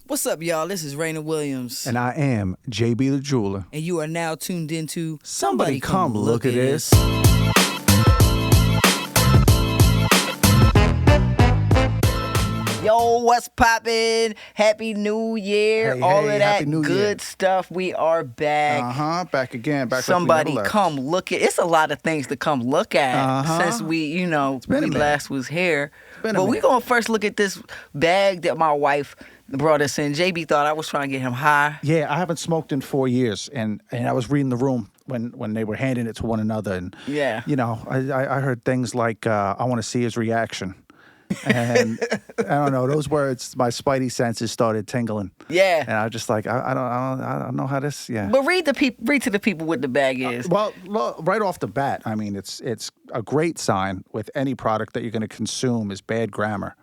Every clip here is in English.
What's up, y'all? This is Raina Williams. And I am JB the Jeweler. And you are now tuned into Somebody Come Look at This. Yo, what's poppin'? Happy New Year. All of that good stuff. We are back. Back again. Back Somebody like come look at. It's a lot of things to come look at since we last was here. But we gonna first look at this bag that my wife brought us in. JB thought I was trying to get him high. Yeah, I haven't smoked in 4 years, and I was reading the room when they were handing it to one another, and I heard things like, "I want to see his reaction." And I don't know, those words, my spidey senses started tingling. Yeah. And I was just like, I don't know how this. Yeah. But read to the people what the bag is. Well, right off the bat, I mean, it's a great sign with any product that you're going to consume is bad grammar.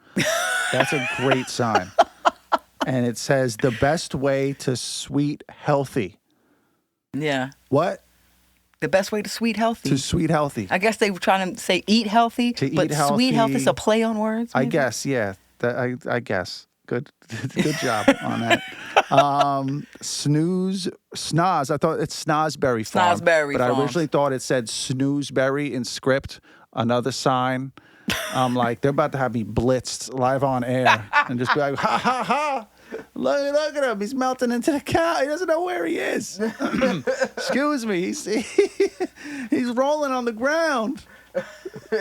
That's a great sign. And it says the best way to sweet healthy. Yeah. What? The best way to sweet healthy. To sweet healthy. I guess they were trying to say eat healthy, but sweet healthy is a play on words. Maybe? I guess, yeah. I guess. Good job on that. Snoz. I thought it's Snozberry Farm. Snozberry But Farm. I originally thought it said Snoozeberry in script. Another sign. I'm like, they're about to have me blitzed live on air and just be like, ha ha ha. Look at him. He's melting into the cow. He doesn't know where he is. Excuse me. He's rolling on the ground.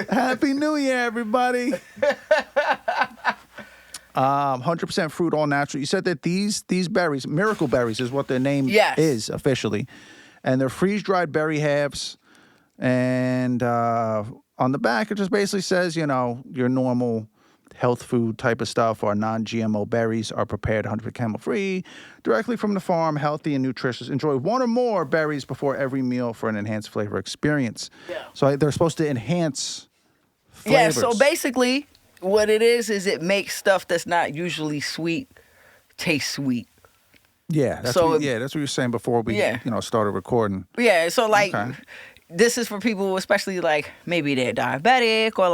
Happy New Year, everybody. 100% fruit, all natural. You said that these berries, miracle berries is what their name is officially. And they're freeze-dried berry halves. And on the back, it just basically says, your normal health food type of stuff. Our non-GMO berries are prepared 100% chemical-free, directly from the farm, healthy and nutritious. Enjoy one or more berries before every meal for an enhanced flavor experience. Yeah. So they're supposed to enhance flavors. Yeah, so basically what it is it makes stuff that's not usually sweet taste sweet. Yeah, that's what you were saying before we started recording. Yeah, so this is for people, especially maybe they're diabetic or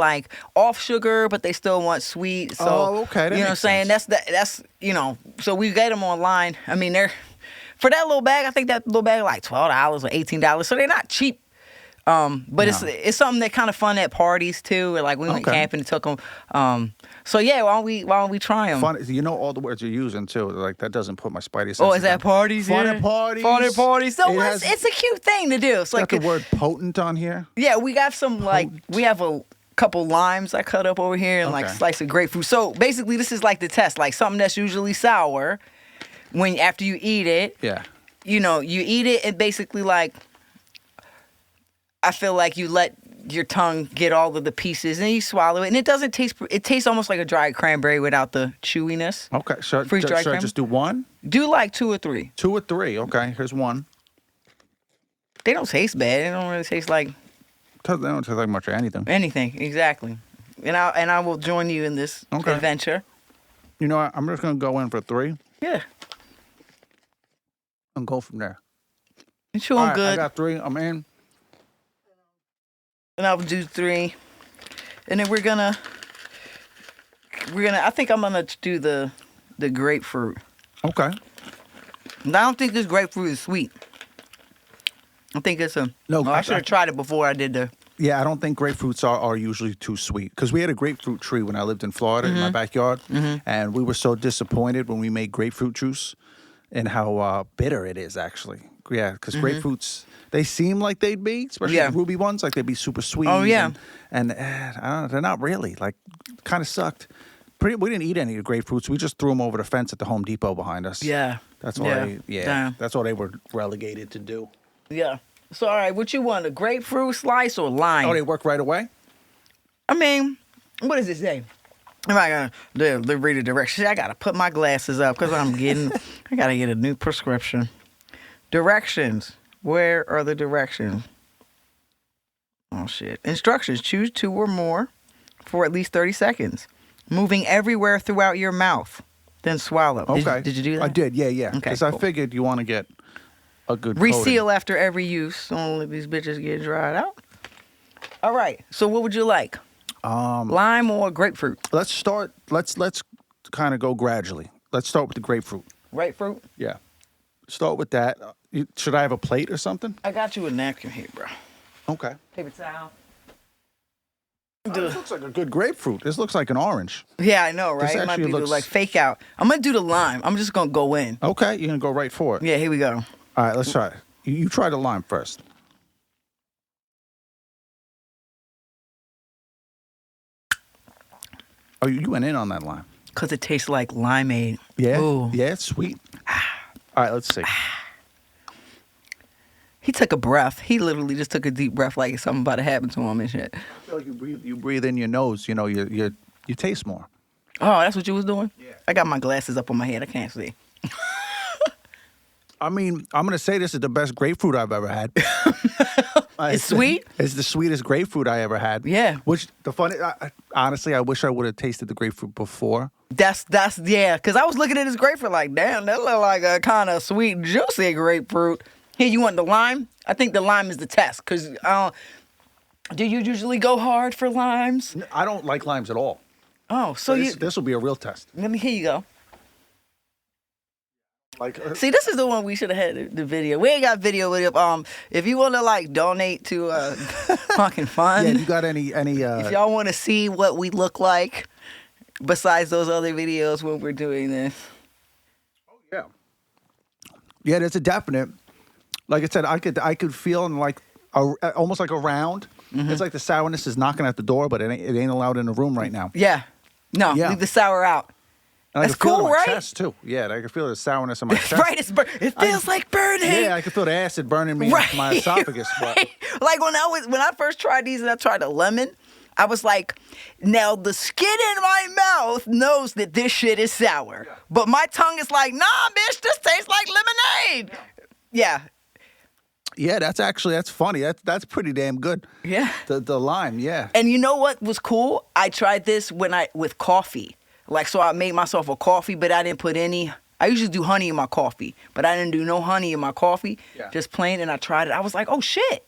off sugar, but they still want sweet. So, okay. You know what I'm saying? That's so we get them online. I mean, they're, for that little bag, I think that little bag $12 or $18. So they're not cheap. But it's something that kind of fun at parties too. Or we went camping and took them. So yeah, why don't we try them? Fun. You know all the words you're using too. That doesn't put my spidey senses. Oh, is that parties? Fun at parties. Fun at parties. So it's a cute thing to do. So got the word potent on here. Yeah, we got some we have a couple limes I cut up over here and a slice of grapefruit. So basically, this is the test. Something that's usually sour, after you eat it. Yeah. You eat it and basically I feel like you let your tongue get all of the pieces and you swallow it, and it doesn't taste. It tastes almost like a dried cranberry without the chewiness. Okay, so should I just do one? Do 2 or 3. 2 or 3. Okay, here's one. They don't taste bad. They don't really taste like. They don't taste like much of anything. Anything, exactly. And I will join you in this adventure. You know what? I'm just gonna go in for 3. Yeah. And go from there. You chew them good. I got 3. I'm in. And I'll do 3. And then we're gonna I think I'm gonna do the grapefruit. Okay. And I don't think this grapefruit is sweet. I think it's I should have tried it before I did the. Yeah, I don't think grapefruits are usually too sweet. Because we had a grapefruit tree when I lived in Florida in my backyard. And we were so disappointed when we made grapefruit juice and how bitter it is actually. Yeah, because grapefruits, they seem like they'd be, especially the ruby ones, they'd be super sweet. Oh, yeah. And I don't know, they're not really. Kind of sucked. We didn't eat any of the grapefruits. We just threw them over the fence at the Home Depot behind us. Yeah. That's all that's all they were relegated to do. Yeah. So, all right, what you want, a grapefruit slice or lime? Oh, they work right away? I mean, what does it say? Am I going to read the directions? I got to put my glasses up because I got to get a new prescription. Directions. Where are the directions? Oh, shit. Instructions. Choose 2 or more for at least 30 seconds. Moving everywhere throughout your mouth. Then swallow. Okay. Did you do that? I did, yeah. Okay, because I figured you want to get a good reseal coating. after every use. Don't let these bitches get dried out. All right. So what would you like? Lime or grapefruit? Let's kind of go gradually. let's start with the grapefruit. Grapefruit? Yeah. Start with that. Should I have a plate or something? I got you a napkin here, bro. Okay. Paper towel. This looks like a good grapefruit. This looks like an orange. Yeah, I know, right? It might be like fake out. I'm going to do the lime. I'm just going to go in. Okay, you're going to go right for it. Yeah, here we go. All right, let's try it. You try the lime first. Oh, you went in on that lime. Because it tastes like limeade. Yeah? Ooh. Yeah, it's sweet. All right, let's see. He took a breath. He literally just took a deep breath like something about to happen to him and shit. I feel like you breathe in your nose, you know, you taste more. Oh, that's what you was doing? Yeah. I got my glasses up on my head. I can't see. I mean, I'm going to say this is the best grapefruit I've ever had. It's sweet? It's the sweetest grapefruit I ever had. Yeah. Which, honestly, I wish I would have tasted the grapefruit before. That's yeah, because I was looking at this grapefruit like, damn, that look like a kind of sweet, juicy grapefruit. Here, you want the lime? I think the lime is the test, because do you usually go hard for limes? I don't like limes at all. Oh, so this will be a real test. Here you go. Like, see, this is the one we should have had the video. We ain't got video with it. If you want to like donate to fucking fun. Yeah, you got any if y'all want to see what we look like besides those other videos when we're doing this. Oh yeah. Yeah, that's a definite. Like I said, I could feel in like almost like a round. Mm-hmm. It's like the sourness is knocking at the door, but it ain't allowed in the room right now. Yeah. No, yeah. Leave the sour out. And that's cool, right? I can feel it in my right? chest too. Yeah, I can feel the sourness in my chest. Right, it feels like burning. Yeah, I can feel the acid burning me right, in my esophagus. Right. But. Like when I first tried these and I tried the lemon, I was like, now the skin in my mouth knows that this shit is sour. Yeah. But my tongue is like, nah, bitch, this tastes like lemonade. Yeah. Yeah, that's funny. That's pretty damn good. Yeah. The lime, yeah. And you know what was cool? I tried this with coffee. Like, so I made myself a coffee, but I didn't put any. I usually do honey in my coffee, but I didn't do no honey in my coffee. Yeah. Just plain, and I tried it. I was like, oh, shit.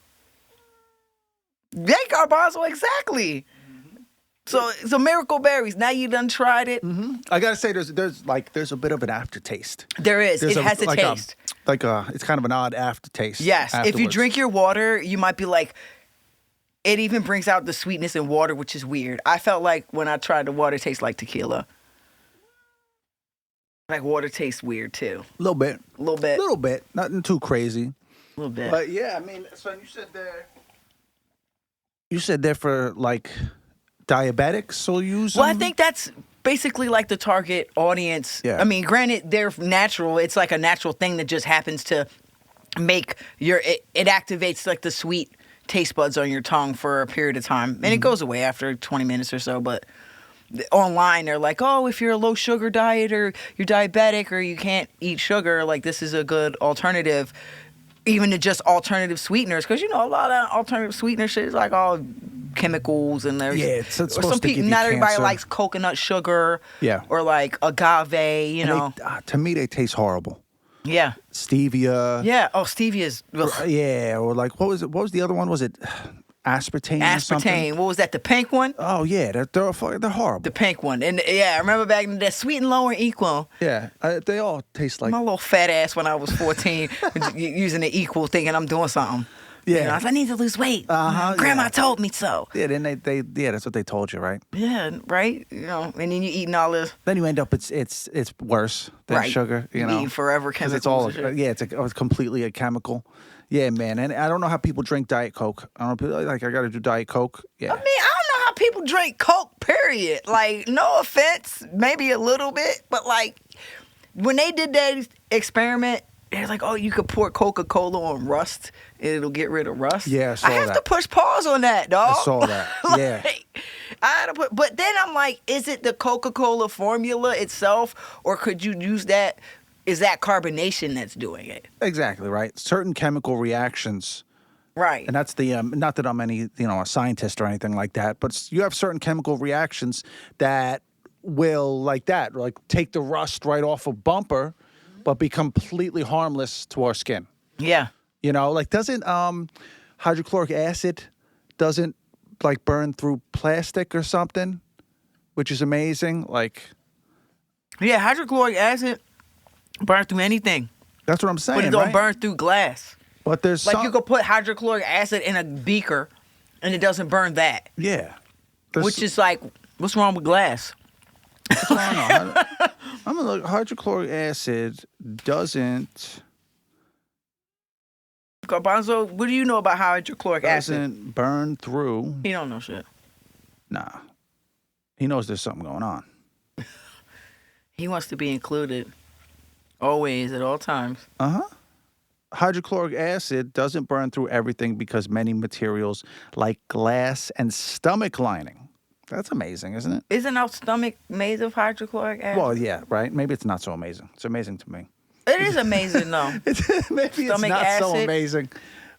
They garbanzo, exactly. Mm-hmm. So miracle berries. Now you done tried it. Mm-hmm. I got to say, there's a bit of an aftertaste. There is. It has a taste. It's kind of an odd aftertaste. Yes. Afterwards. If you drink your water, you might be like, it even brings out the sweetness in water, which is weird. I felt like when I tried the water, it tastes like tequila. Like water tastes weird too. A little bit. A little bit. A little bit. Nothing too crazy. A little bit. But yeah, I mean, so you said there for like diabetics will use them? Well, I think that's basically like the target audience. Yeah. I mean, granted, they're natural. It's like a natural thing that just happens to make it activates like the sweet taste buds on your tongue for a period of time. And it goes away after 20 minutes or so. But online, they're like, oh, if you're a low sugar diet or you're diabetic or you can't eat sugar, like this is a good alternative, even to just alternative sweeteners. Because, you know, a lot of alternative sweetener shit is like all chemicals and there's it's supposed to some give people, you not everybody cancer. likes coconut sugar or like agave, you know. To me, they taste horrible. Yeah. Stevia. Yeah. Oh, stevia is. Yeah. Or like, what was it? What was the other one? Was it aspartame? Or something? What was that? The pink one? Oh yeah, they're horrible. The pink one, and yeah, I remember back in the day, sweet and low are equal. Yeah, they all taste like my little fat ass when I was 14, using the equal, thinking I'm doing something. Yeah, you know, I was like, I need to lose weight. Grandma told me so. Yeah, then they that's what they told you, right? Yeah, right. You know, and then you eating all this. Then you end up it's worse than sugar. You know, eating forever chemicals. It's all it's completely a chemical. Yeah, man, and I don't know how people drink Diet Coke. I don't know, like I got to do Diet Coke. Yeah, I mean, I don't know how people drink Coke. Period. Like, no offense, maybe a little bit, but like when they did that experiment. They're like, oh, you could pour Coca-Cola on rust and it'll get rid of rust. Yeah, I saw that. I have to push pause on that, dog. I saw that. Yeah. I had to but then I'm like, is it the Coca-Cola formula itself, or could you use that? Is that carbonation that's doing it? Exactly right. Certain chemical reactions. Right. And that's the not that I'm any a scientist or anything like that, but you have certain chemical reactions that will like take the rust right off a bumper. But be completely harmless to our skin. Yeah. You know, like doesn't hydrochloric acid doesn't like burn through plastic or something, which is amazing. Like, Yeah, hydrochloric acid burn through anything. That's what I'm saying. But it don't burn through glass. But there's like you could put hydrochloric acid in a beaker, and it doesn't burn that. Yeah. Which is like, what's wrong with glass? I'm gonna look. Hydrochloric acid doesn't. Garbanzo, what do you know about hydrochloric acid? Doesn't burn through. He don't know shit. Nah. He knows there's something going on. He wants to be included. Always, at all times. Uh-huh. Hydrochloric acid doesn't burn through everything because many materials like glass and stomach lining. That's amazing, isn't it? Isn't our stomach made of hydrochloric acid? Well, yeah, right? Maybe it's not so amazing. It's amazing to me. It is amazing, though. Maybe it's not so amazing.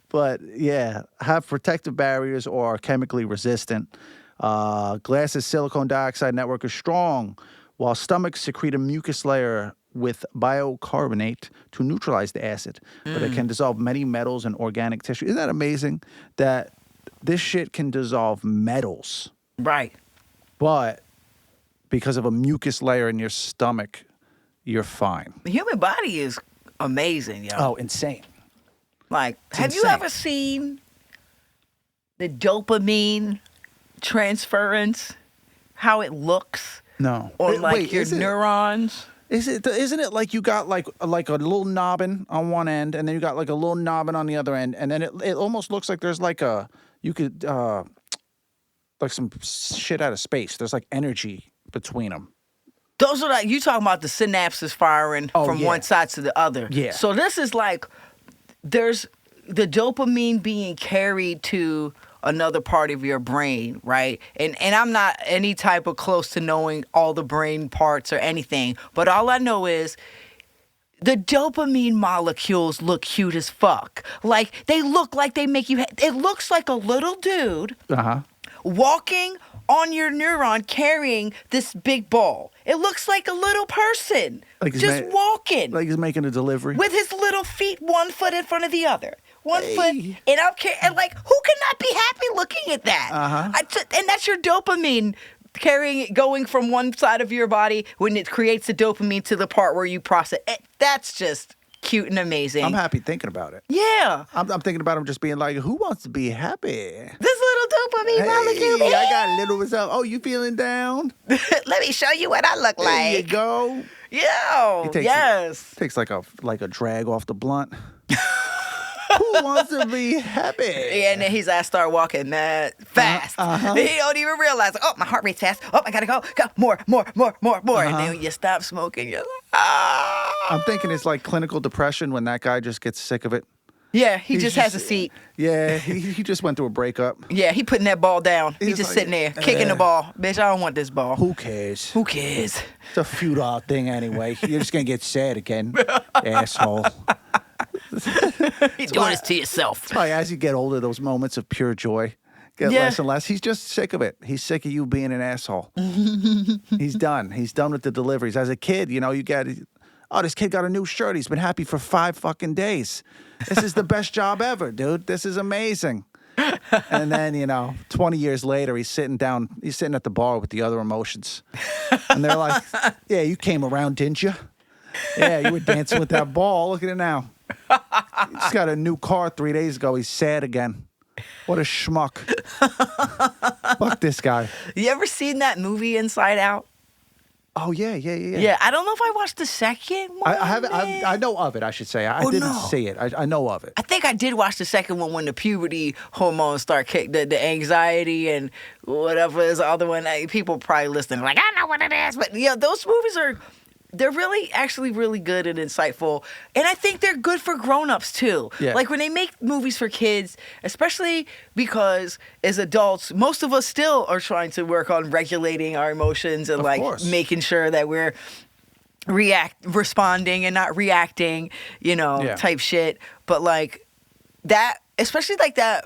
But, yeah, have protective barriers or are chemically resistant. Glass's silicon dioxide network is strong, while stomachs secrete a mucus layer with bicarbonate to neutralize the acid. But it can dissolve many metals and organic tissue. Isn't that amazing that this shit can dissolve metals? Right. But because of a mucus layer in your stomach, you're fine. The human body is amazing, yo. Oh, insane. Like, have you ever seen the dopamine transference? How it looks? No. On your neurons? Isn't it like you got like a little knobbin on one end, and then you got like a little knobbin on the other end, and then it almost looks like there's like like some shit out of space. There's like energy between them. Those are like, you talking about the synapses firing from one side to the other. Yeah. So this is like, there's the dopamine being carried to another part of your brain, right? And I'm not any type of close to knowing all the brain parts or anything, but all I know is the dopamine molecules look cute as fuck. Like, they look like they make you, it looks like a little dude walking on your neuron carrying this big ball. It looks like a little person just walking. Like he's making a delivery. With his little feet, 1 foot in front of the other. One foot, and like, who cannot be happy looking at that? And that's your dopamine going from one side of your body when it creates the dopamine to the part where you process it. That's just cute and amazing. I'm happy thinking about it. Yeah. I'm thinking about him just being like, who wants to be happy? This little dopamine molecule. I got a little result. Oh, you feeling down? Let me show you what I look like. There you go. Yo, yes. Takes like a drag off the blunt. Who wants to be happy? Yeah, and then his ass start walking mad fast. He don't even realize, oh, my heart rate's fast. Oh, I gotta go. More. And then when you stop smoking, you're like, ah. I'm thinking it's like clinical depression when that guy just gets sick of it. Yeah, he just has a seat. Yeah, he just went through a breakup. Yeah, he putting that ball down. He's just like, sitting there, kicking the ball. Bitch, I don't want this ball. Who cares? Who cares? It's a futile thing anyway. You're just gonna get sad again, asshole. You're doing this to yourself. That's why as you get older, those moments of pure joy get less and less. He's just sick of it. He's sick of you being an asshole. He's done. He's done with the deliveries. As a kid, you get, oh, this kid got a new shirt. He's been happy for 5 fucking days. This is the best job ever, dude. This is amazing. And then, 20 years later, he's sitting at the bar with the other emotions. And they're like, yeah, you came around, didn't you? Yeah, you were dancing with that ball. Look at it now. He's got a new car 3 days ago. He's sad again. What a schmuck. Fuck this guy. You ever seen that movie Inside Out? Oh, yeah. Yeah, I don't know if I watched the second one. I haven't. I know of it, I should say. I didn't see it. I know of it. I think I did watch the second one when the puberty hormones start kicking, the anxiety and whatever is the other one. People probably listening like, I know what it is. But, those movies they're really, actually really good and insightful. And I think they're good for grown-ups, too. Yeah. Like, when they make movies for kids, especially because as adults, most of us still are trying to work on regulating our emotions and, making sure that we're responding and not reacting, type shit. But, like, that, especially like that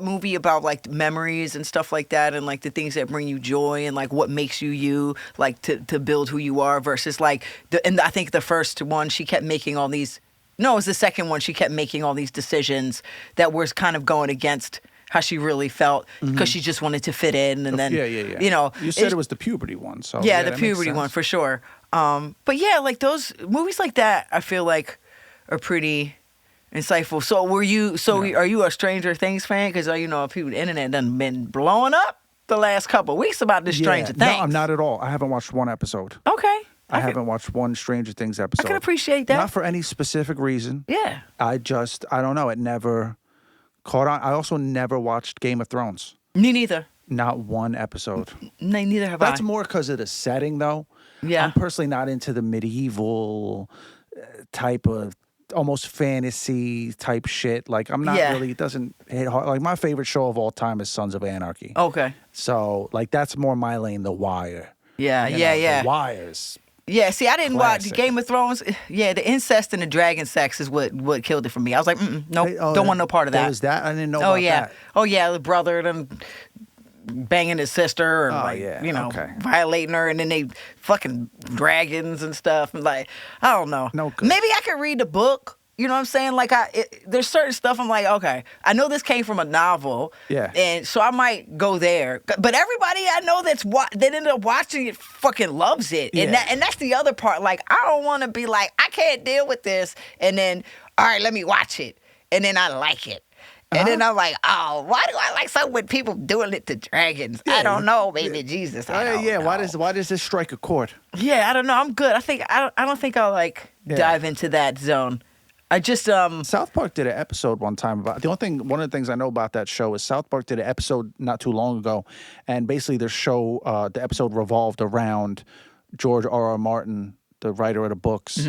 movie about like memories and stuff like that and like the things that bring you joy and like what makes you like to build who you are versus like and I think the first one she kept making all these it was the second one she kept making all these decisions that were kind of going against how she really felt because she just wanted to fit in and then you said it was the puberty one, so the puberty one for sure. But yeah, like those movies like that, I feel like are pretty insightful. So are you a Stranger Things fan? Because people, the internet done been blowing up the last couple of weeks about this Stranger Things. No, I'm not at all. I haven't watched one episode. Okay. I haven't watched one Stranger Things episode. I can appreciate that. Not for any specific reason. Yeah. I don't know. It never caught on. I also never watched Game of Thrones. Me neither. Not one episode. Neither have I. That's more because of the setting, though. Yeah. I'm personally not into the medieval type of almost fantasy type shit. Like, I'm not really, it doesn't hit hard. Like, my favorite show of all time is Sons of Anarchy. Okay. So, like, that's more my lane, The Wire. Yeah. The Wires. Yeah, see, I didn't Classic. watch Game of Thrones. Yeah, the incest and the dragon sex is what killed it for me. I was like, nope, don't want no part of that. There was that? I didn't know about that. Oh, yeah, the brother and banging his sister and violating her, and then they fucking dragons and stuff. And like, I don't know. No good. Maybe I could read the book. You know what I'm saying? Like, there's certain stuff I'm like, okay, I know this came from a novel. Yeah. And so I might go there. But everybody I know that ended up watching it fucking loves it. Yeah. And that's the other part. Like, I don't want to be like, I can't deal with this. And then, all right, let me watch it. And then I like it. And then I'm like, oh, why do I like something with people doing it to dragons? Yeah. I don't know, baby Jesus. I don't know. Why does this strike a chord? Yeah, I don't know. I'm good. I don't think I'll dive into that zone. I just South Park did an episode one time about one of the things I know about that show is South Park did an episode not too long ago, and basically the episode revolved around George R.R. Martin, the writer of the books,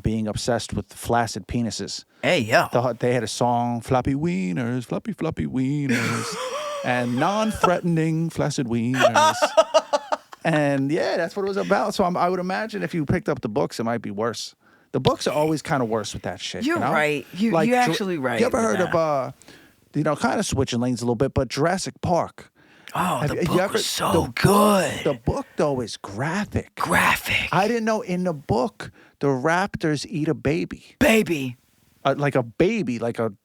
being obsessed with flaccid penises. Hey, yo. They had a song, Floppy Wieners, Floppy Floppy Wieners, and non-threatening flaccid wieners. And yeah, that's what it was about. So I would imagine if you picked up the books, it might be worse. The books are always kind of worse with that shit. You're right. You're actually right. You ever heard of, kind of switching lanes a little bit, but Jurassic Park? Oh, the book was so good. The book, though, is graphic. Graphic. I didn't know in the book, the raptors eat a baby. Baby. Like a baby, like an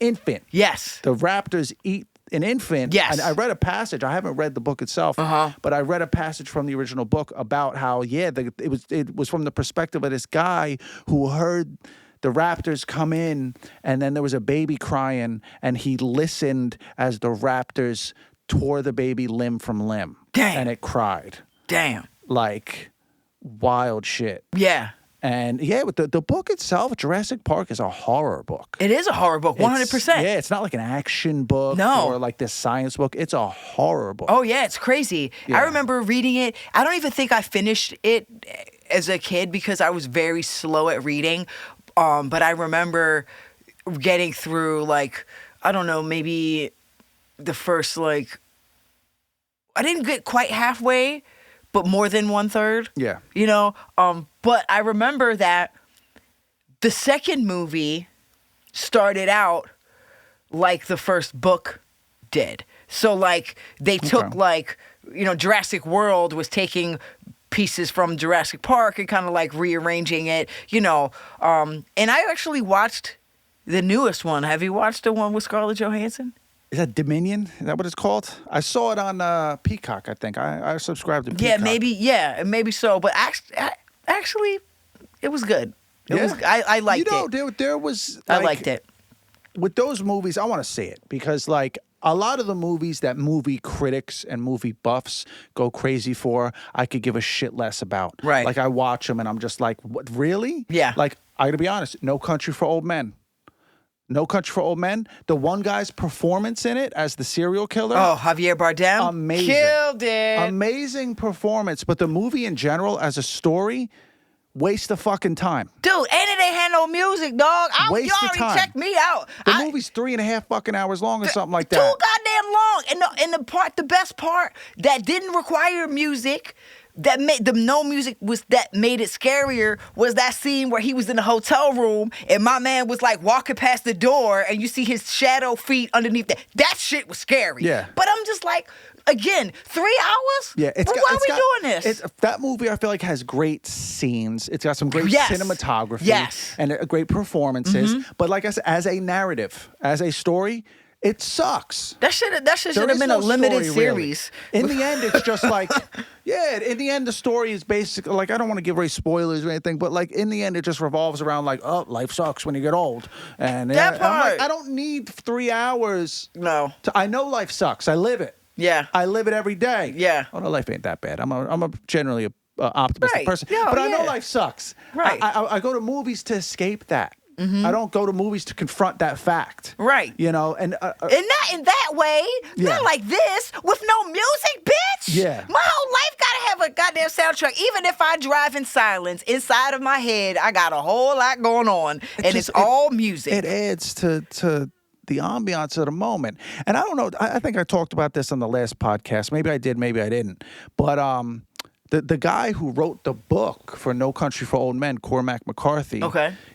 infant. Yes. The raptors eat an infant. Yes. And I read a passage. I haven't read the book itself, but I read a passage from the original book about how, it was from the perspective of this guy who heard the raptors come in, and then there was a baby crying, and he listened as the raptors tore the baby limb from limb. Damn. And it cried. Damn. Like, wild shit. Yeah. And with the book itself, Jurassic Park is a horror book. It is a horror book, 100%. Yeah, it's not like an action book or like this science book. It's a horror book. Oh, yeah, it's crazy. Yeah. I remember reading it. I don't even think I finished it as a kid because I was very slow at reading. But I remember getting through, like, I don't know, maybe the first, like, I didn't get quite halfway, but more than 1/3. Yeah. You know? But I remember that the second movie started out like the first book did. So, like, they took, like, Jurassic World was taking pieces from Jurassic Park and kind of, like, rearranging it, and I actually watched the newest one. Have you watched the one with Scarlett Johansson? Is that Dominion? Is that what it's called? I saw it on Peacock, I think. I subscribed to Peacock. Maybe so. But actually, it was good. I liked it. There was... I liked it. With those movies, I want to say it because, like, a lot of the movies that movie critics and movie buffs go crazy for, I could give a shit less about. Right. Like, I watch them and I'm just like, what, really? Yeah. Like, I gotta be honest, No Country for Old Men. No Country for Old Men. The one guy's performance in it as the serial killer. Oh, Javier Bardem. Amazing. Killed it. Amazing performance. But the movie in general, as a story, waste of fucking time. Dude, and it ain't had no music, dog. You already checked me out. The movie's 3.5 fucking hours long or something like that. Too goddamn long. And the best part that didn't require music, that made no music that made it scarier was that scene where he was in the hotel room and my man was like walking past the door and you see his shadow feet underneath that. That shit was scary. Yeah. But I'm just like, again, 3 hours? Yeah, why are we doing this? That movie, I feel like, has great scenes. It's got some great cinematography and great performances. But like I said, as a narrative, as a story, It sucks. That should have been a limited series. Really. In the end, it's just like, in the end, the story is basically, like, I don't want to give away spoilers or anything, but, like, in the end, it just revolves around, like, oh, life sucks when you get old. And that part. I'm like, I don't need 3 hours. No. I know life sucks. I live it. Yeah. I live it every day. Yeah. Oh, no, life ain't that bad. I'm a generally optimistic person. But I know life sucks. Right. I go to movies to escape that. I don't go to movies to confront that fact. Right. You know, and not in that way. Not like this with no music, bitch. Yeah. My whole life gotta have a goddamn soundtrack. Even if I drive in silence, inside of my head, I got a whole lot going on, and it's all music. It adds to the ambiance of the moment. And I don't know. I think I talked about this on the last podcast. Maybe I did. Maybe I didn't. But the guy who wrote the book for No Country for Old Men, Cormac McCarthy,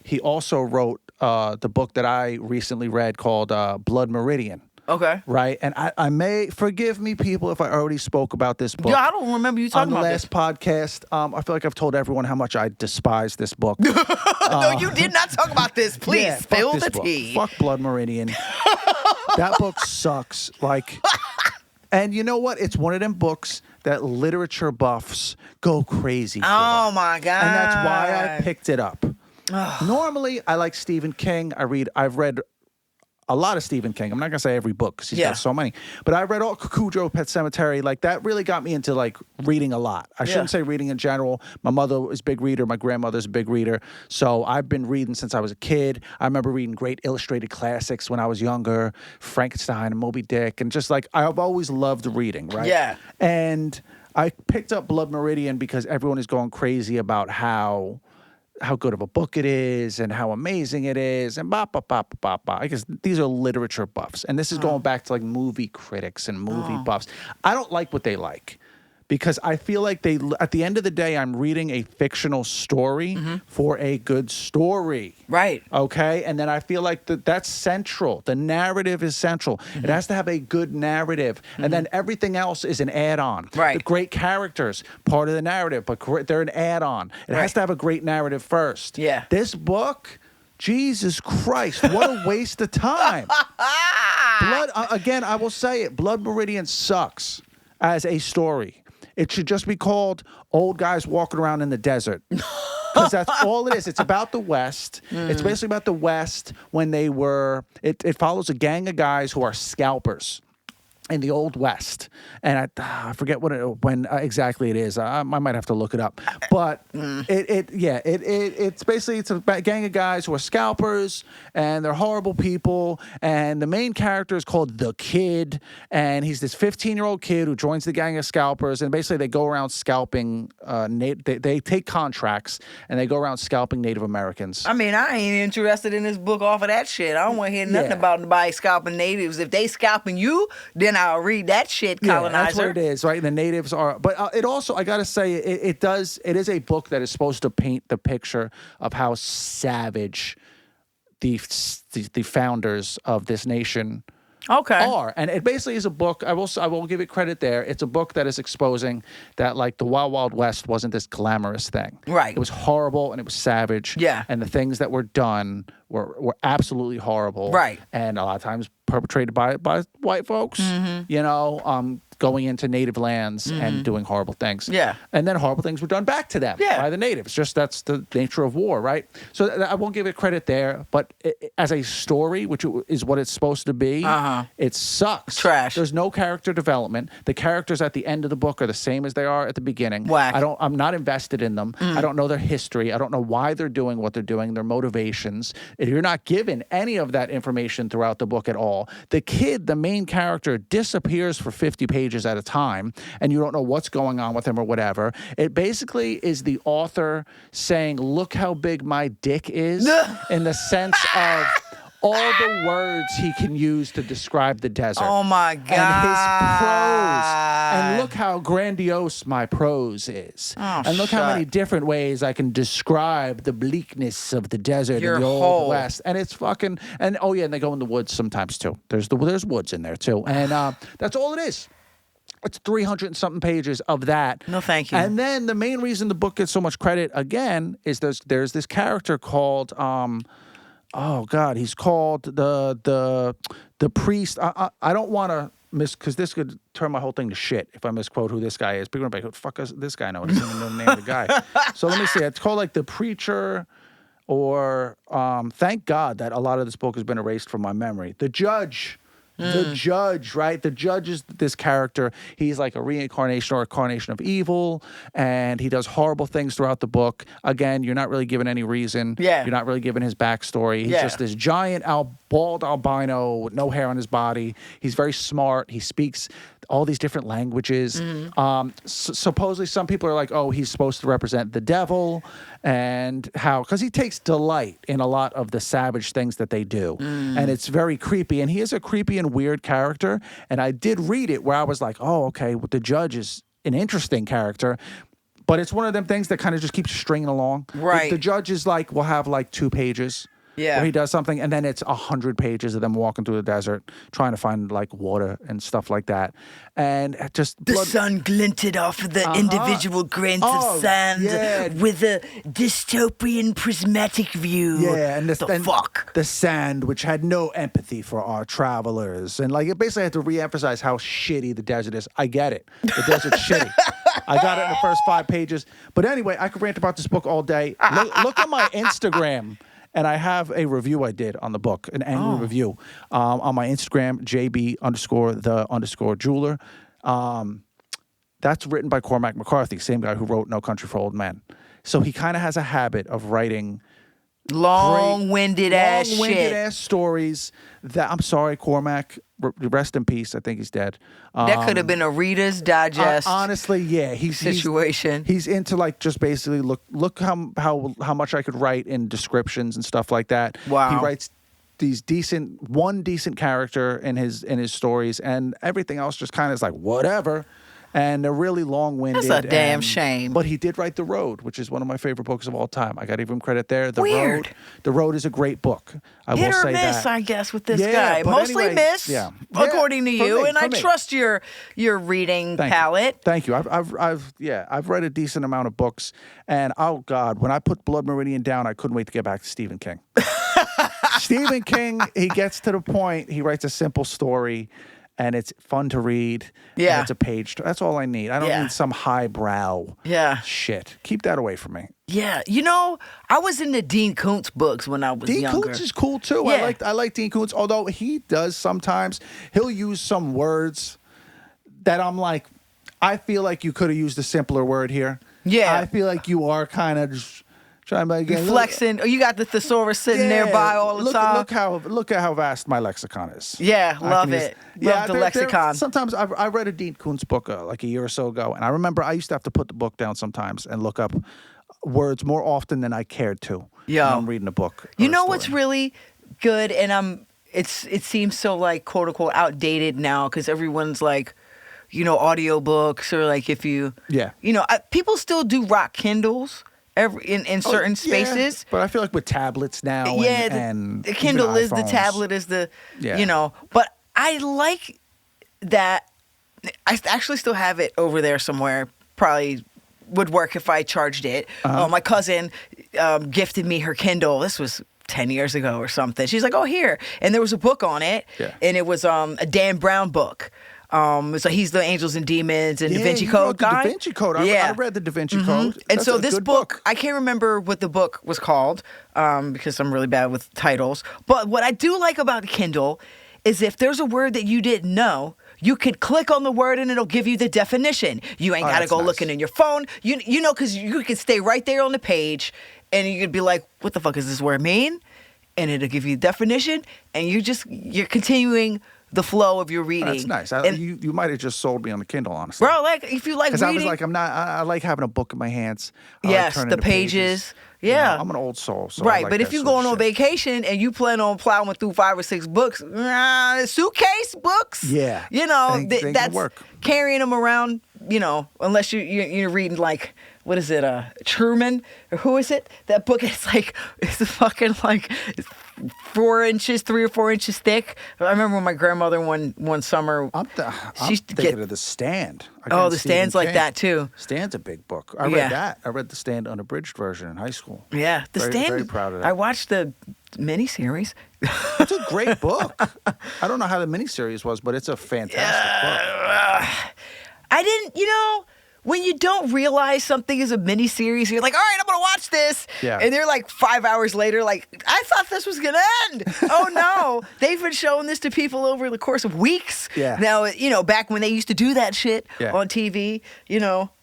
he also wrote the book that I recently read called Blood Meridian. Okay. Right? And I may, forgive me, people, if I already spoke about this book. Yeah, I don't remember you talking about this. On the last podcast, I feel like I've told everyone how much I despise this book. No, you did not talk about this. Please, spill the tea. Fuck Blood Meridian. That book sucks. Like, and you know what? It's one of them books that literature buffs go crazy for. Oh, my God. And that's why I picked it up. Normally, I like Stephen King. I've read a lot of Stephen King. I'm not going to say every book because he's got so many. But I read all Cujo, Pet Sematary. Like, that really got me into, like, reading a lot. I shouldn't say reading in general. My mother was a big reader. My grandmother's a big reader. So I've been reading since I was a kid. I remember reading great illustrated classics when I was younger. Frankenstein and Moby Dick. And just, like, I've always loved reading, right? Yeah. And I picked up Blood Meridian because everyone is going crazy about how good of a book it is and how amazing it is and ba. I guess these are literature buffs. And this is going back to like movie critics and movie buffs. I don't like what they like because I feel like at the end of the day, I'm reading a fictional story for a good story. Right. Okay? And then I feel like that's central. The narrative is central. It has to have a good narrative. And then everything else is an add-on. Right. The great characters, part of the narrative, but they're an add-on. It has to have a great narrative first. Yeah. This book, Jesus Christ, what a waste of time. Again, I will say it, Blood Meridian sucks as a story. It should just be called Old Guys Walking Around in the Desert. Because that's all it is. It's about the West. It's basically about the West when they were... It follows a gang of guys who are scalpers in the Old West. And I forget when exactly it is. I might have to look it up. But it's basically it's a gang of guys who are scalpers and they're horrible people. And the main character is called The Kid. And he's this 15-year-old kid who joins the gang of scalpers. And basically they go around scalping. They take contracts and they go around scalping Native Americans. I mean, I ain't interested in this book off of that shit. I don't want to hear nothing about nobody scalping natives. If they scalping you, then I'll read that shit, colonizer. Yeah, that's what it is, right? The natives are, but it also, I gotta say, it is a book that is supposed to paint the picture of how savage the founders of this nation are. And it basically is a book, I will give it credit there. It's a book that is exposing that like the Wild Wild West wasn't this glamorous thing. Right. It was horrible and it was savage. Yeah. And the things that were done were absolutely horrible. Right. And a lot of times perpetrated by white folks, you know, going into native lands and doing horrible things. Yeah. And then horrible things were done back to them by the natives. Just that's the nature of war, right? So I won't give it credit there, but as a story, which is what it's supposed to be, it sucks. Trash. There's no character development. The characters at the end of the book are the same as they are at the beginning. Whack. I'm not invested in them. I don't know their history. I don't know why they're doing what they're doing, their motivations. You're not given any of that information throughout the book at all. The kid, the main character, disappears for 50 pages at a time, and you don't know what's going on with him or whatever. It basically is the author saying, look how big my dick is, in the sense of all the words he can use to describe the desert. Oh, my God. And his prose. And look how grandiose my prose is. Oh, and look how many different ways I can describe the bleakness of the desert in the Old West. And it's fucking... And, oh, yeah, and they go in the woods sometimes, too. There's woods in there, too. And that's all it is. It's 300 and something pages of that. No, thank you. And then the main reason the book gets so much credit, again, is there's this character called... oh God, he's called the priest. I don't want to because this could turn my whole thing to shit if I misquote who this guy is. People are like, who the fuck does this guy know? He doesn't even know the name of the guy. So let me see. It's called like the preacher, or thank God that a lot of this book has been erased from my memory. The judge. The judge, right? The judge is this character. He's like a reincarnation or a carnation of evil, and he does horrible things throughout the book. Again, you're not really given any reason. Yeah. You're not really given his backstory. He's just this giant bald albino with no hair on his body. He's very smart. He speaks all these different languages. Supposedly, some people are like, oh, he's supposed to represent the devil, and how, because he takes delight in a lot of the savage things that they do. And it's very creepy. And he is a creepy and weird character. And I did read it where I was like, oh, okay, well, the judge is an interesting character. But it's one of them things that kind of just keeps stringing along. Right. The judge is like, will have like 2 pages. Yeah. Where he does something, and then it's 100 pages of them walking through the desert, trying to find like water and stuff like that. And just the sun glinted off of the individual grains of sand with a dystopian prismatic view. Yeah, and fuck. The sand, which had no empathy for our travelers. And like it basically had to reemphasize how shitty the desert is. I get it. The desert's shitty. I got it in the first 5 pages. But anyway, I could rant about this book all day. Look at my Instagram. And I have a review I did on the book, an angry review, on my Instagram, JB_the_jeweler. That's written by Cormac McCarthy, same guy who wrote No Country for Old Men. So he kind of has a habit of writing long-winded ass stories that, I'm sorry, Cormac, rest in peace. I think he's dead. That could have been a Reader's Digest. Honestly, yeah, situation. He's into like just basically look how much I could write in descriptions and stuff like that. Wow. He writes these one decent character in his stories, and everything else just kind of is like whatever. And they're really long-winded. That's a damn shame. But he did write The Road, which is one of my favorite books of all time. I got to give him credit there. Weird. The Road is a great book. I will say that. Hit or miss, I guess, with this guy. Mostly miss, according to you. And I trust your reading palette. Thank you. I've read a decent amount of books. And, oh, God, when I put Blood Meridian down, I couldn't wait to get back to Stephen King. Stephen King, he gets to the point. He writes a simple story. And it's fun to read. Yeah. And it's a page. That's all I need. I don't need some highbrow shit. Keep that away from me. Yeah. You know, I was into Dean Koontz books when I was younger. Dean Koontz is cool, too. Yeah. I like Dean Koontz, although he does sometimes. He'll use some words that I'm like, I feel like you could have used a simpler word here. Yeah. I feel like you are kind of just trying to get flexing. You got the thesaurus sitting nearby all the time. Look at how vast my lexicon is. Yeah, love it. Love the lexicon. Sometimes I read a Dean Koontz book like a year or so ago, and I remember I used to have to put the book down sometimes and look up words more often than I cared to. Yeah, when I'm reading a book. You know what's really good, and it seems so like quote unquote outdated now because everyone's like, you know, audiobooks or like if you people still do rock Kindles. In certain spaces, but I feel like with tablets now, the Kindle is the tablet is the, you know. But I like that. I actually still have it over there somewhere. Probably would work if I charged it. My cousin gifted me her Kindle. This was 10 years ago or something. She's like, "Oh, here," and there was a book on it, and it was a Dan Brown book. So he's the Angels and Demons and Da Vinci Code guy. Da Vinci Code. I read the Da Vinci Code. And so this book, I can't remember what the book was called because I'm really bad with titles. But what I do like about the Kindle is if there's a word that you didn't know, you could click on the word and it'll give you the definition. You ain't got to go looking in your phone. You know, because you could stay right there on the page and you could be like, what the fuck does this word mean? And it'll give you the definition and you're continuing the flow of your reading. That's nice. You might have just sold me on the Kindle, honestly. Bro, like if you like reading, because I was like, I like having a book in my hands. Yes, the pages. Yeah, you know, I'm an old soul. So right, like but if you're going on vacation and you plan on plowing through 5 or 6 books, suitcase books. Yeah, you know that's carrying them around. You know, unless you're reading like. What is it? Truman? Or who is it? That book is like, it's fucking like 3 or 4 inches thick. I remember when my grandmother one summer. I'm thinking of The Stand. The Stand's like that too. Stand's a big book. I read that. I read The Stand unabridged version in high school. Yeah, The Stand. Very proud of that. I watched the miniseries. It's a great book. I don't know how the miniseries was, but it's a fantastic book. I didn't, when you don't realize something is a miniseries, you're like, all right, I'm going to watch this. Yeah. And they're like 5 hours later, like, I thought this was going to end. Oh, no. They've been showing this to people over the course of weeks. Yeah. Now, back when they used to do that shit Yeah. on TV,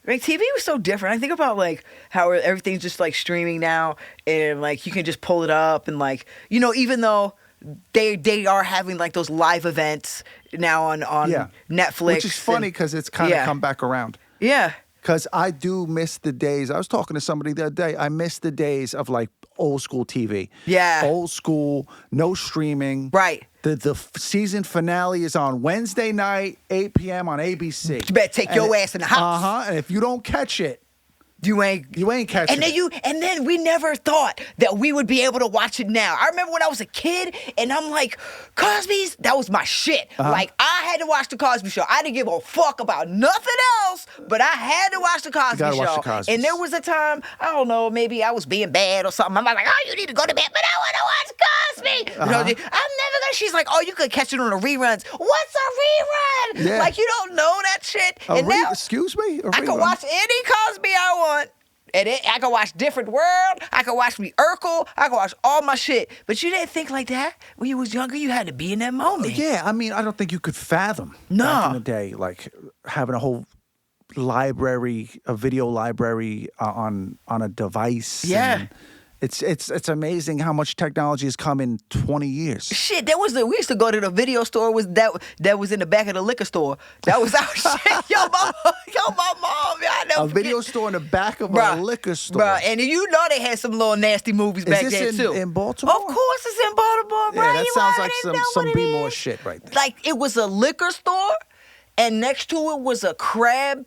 like TV was so different. I think about like how everything's just like streaming now and like you can just pull it up and like, even though they are having like those live events now on Netflix. Which is funny because it's kind of come back around. Yeah. Because I do miss the days. I was talking to somebody the other day. I miss the days of like old school TV. Yeah. Old school, no streaming. Right. The season finale is on Wednesday night, 8 p.m. on ABC. You better take your ass in the house. And if you don't catch it, you ain't catching it. And then we never thought that we would be able to watch it now. I remember when I was a kid and I'm like, Cosby's, that was my shit. Like I had to watch the Cosby Show. I didn't give a fuck about nothing else, but I had to watch the Cosby Show. Watch the Cosbys. And there was a time, I don't know, maybe I was being bad or something. I'm like, oh, you need to go to bed, but I want to watch Cosby. I'm never gonna. She's like, oh, you could catch it on the reruns. What's a rerun? Yeah. Like you don't know that shit. Now, excuse me? I can watch any Cosby I want. And I can watch Different World. I can watch Me Urkel. I can watch all my shit. But you didn't think like that when you was younger. You had to be in that moment. Yeah, I mean, I don't think you could fathom back in the day, like having a whole library, a video library on a device. Yeah. And it's amazing how much technology has come in 20 years. Shit, we used to go to the video store that was in the back of the liquor store. That was our shit. Yo, my mom. I never forget. Video store in the back of a liquor store. Bruh, and they had some little nasty movies back there too. In Baltimore? Of course it's in Baltimore, bro. Yeah, that sounds like some B-more shit right there. Like it was a liquor store and next to it was a crab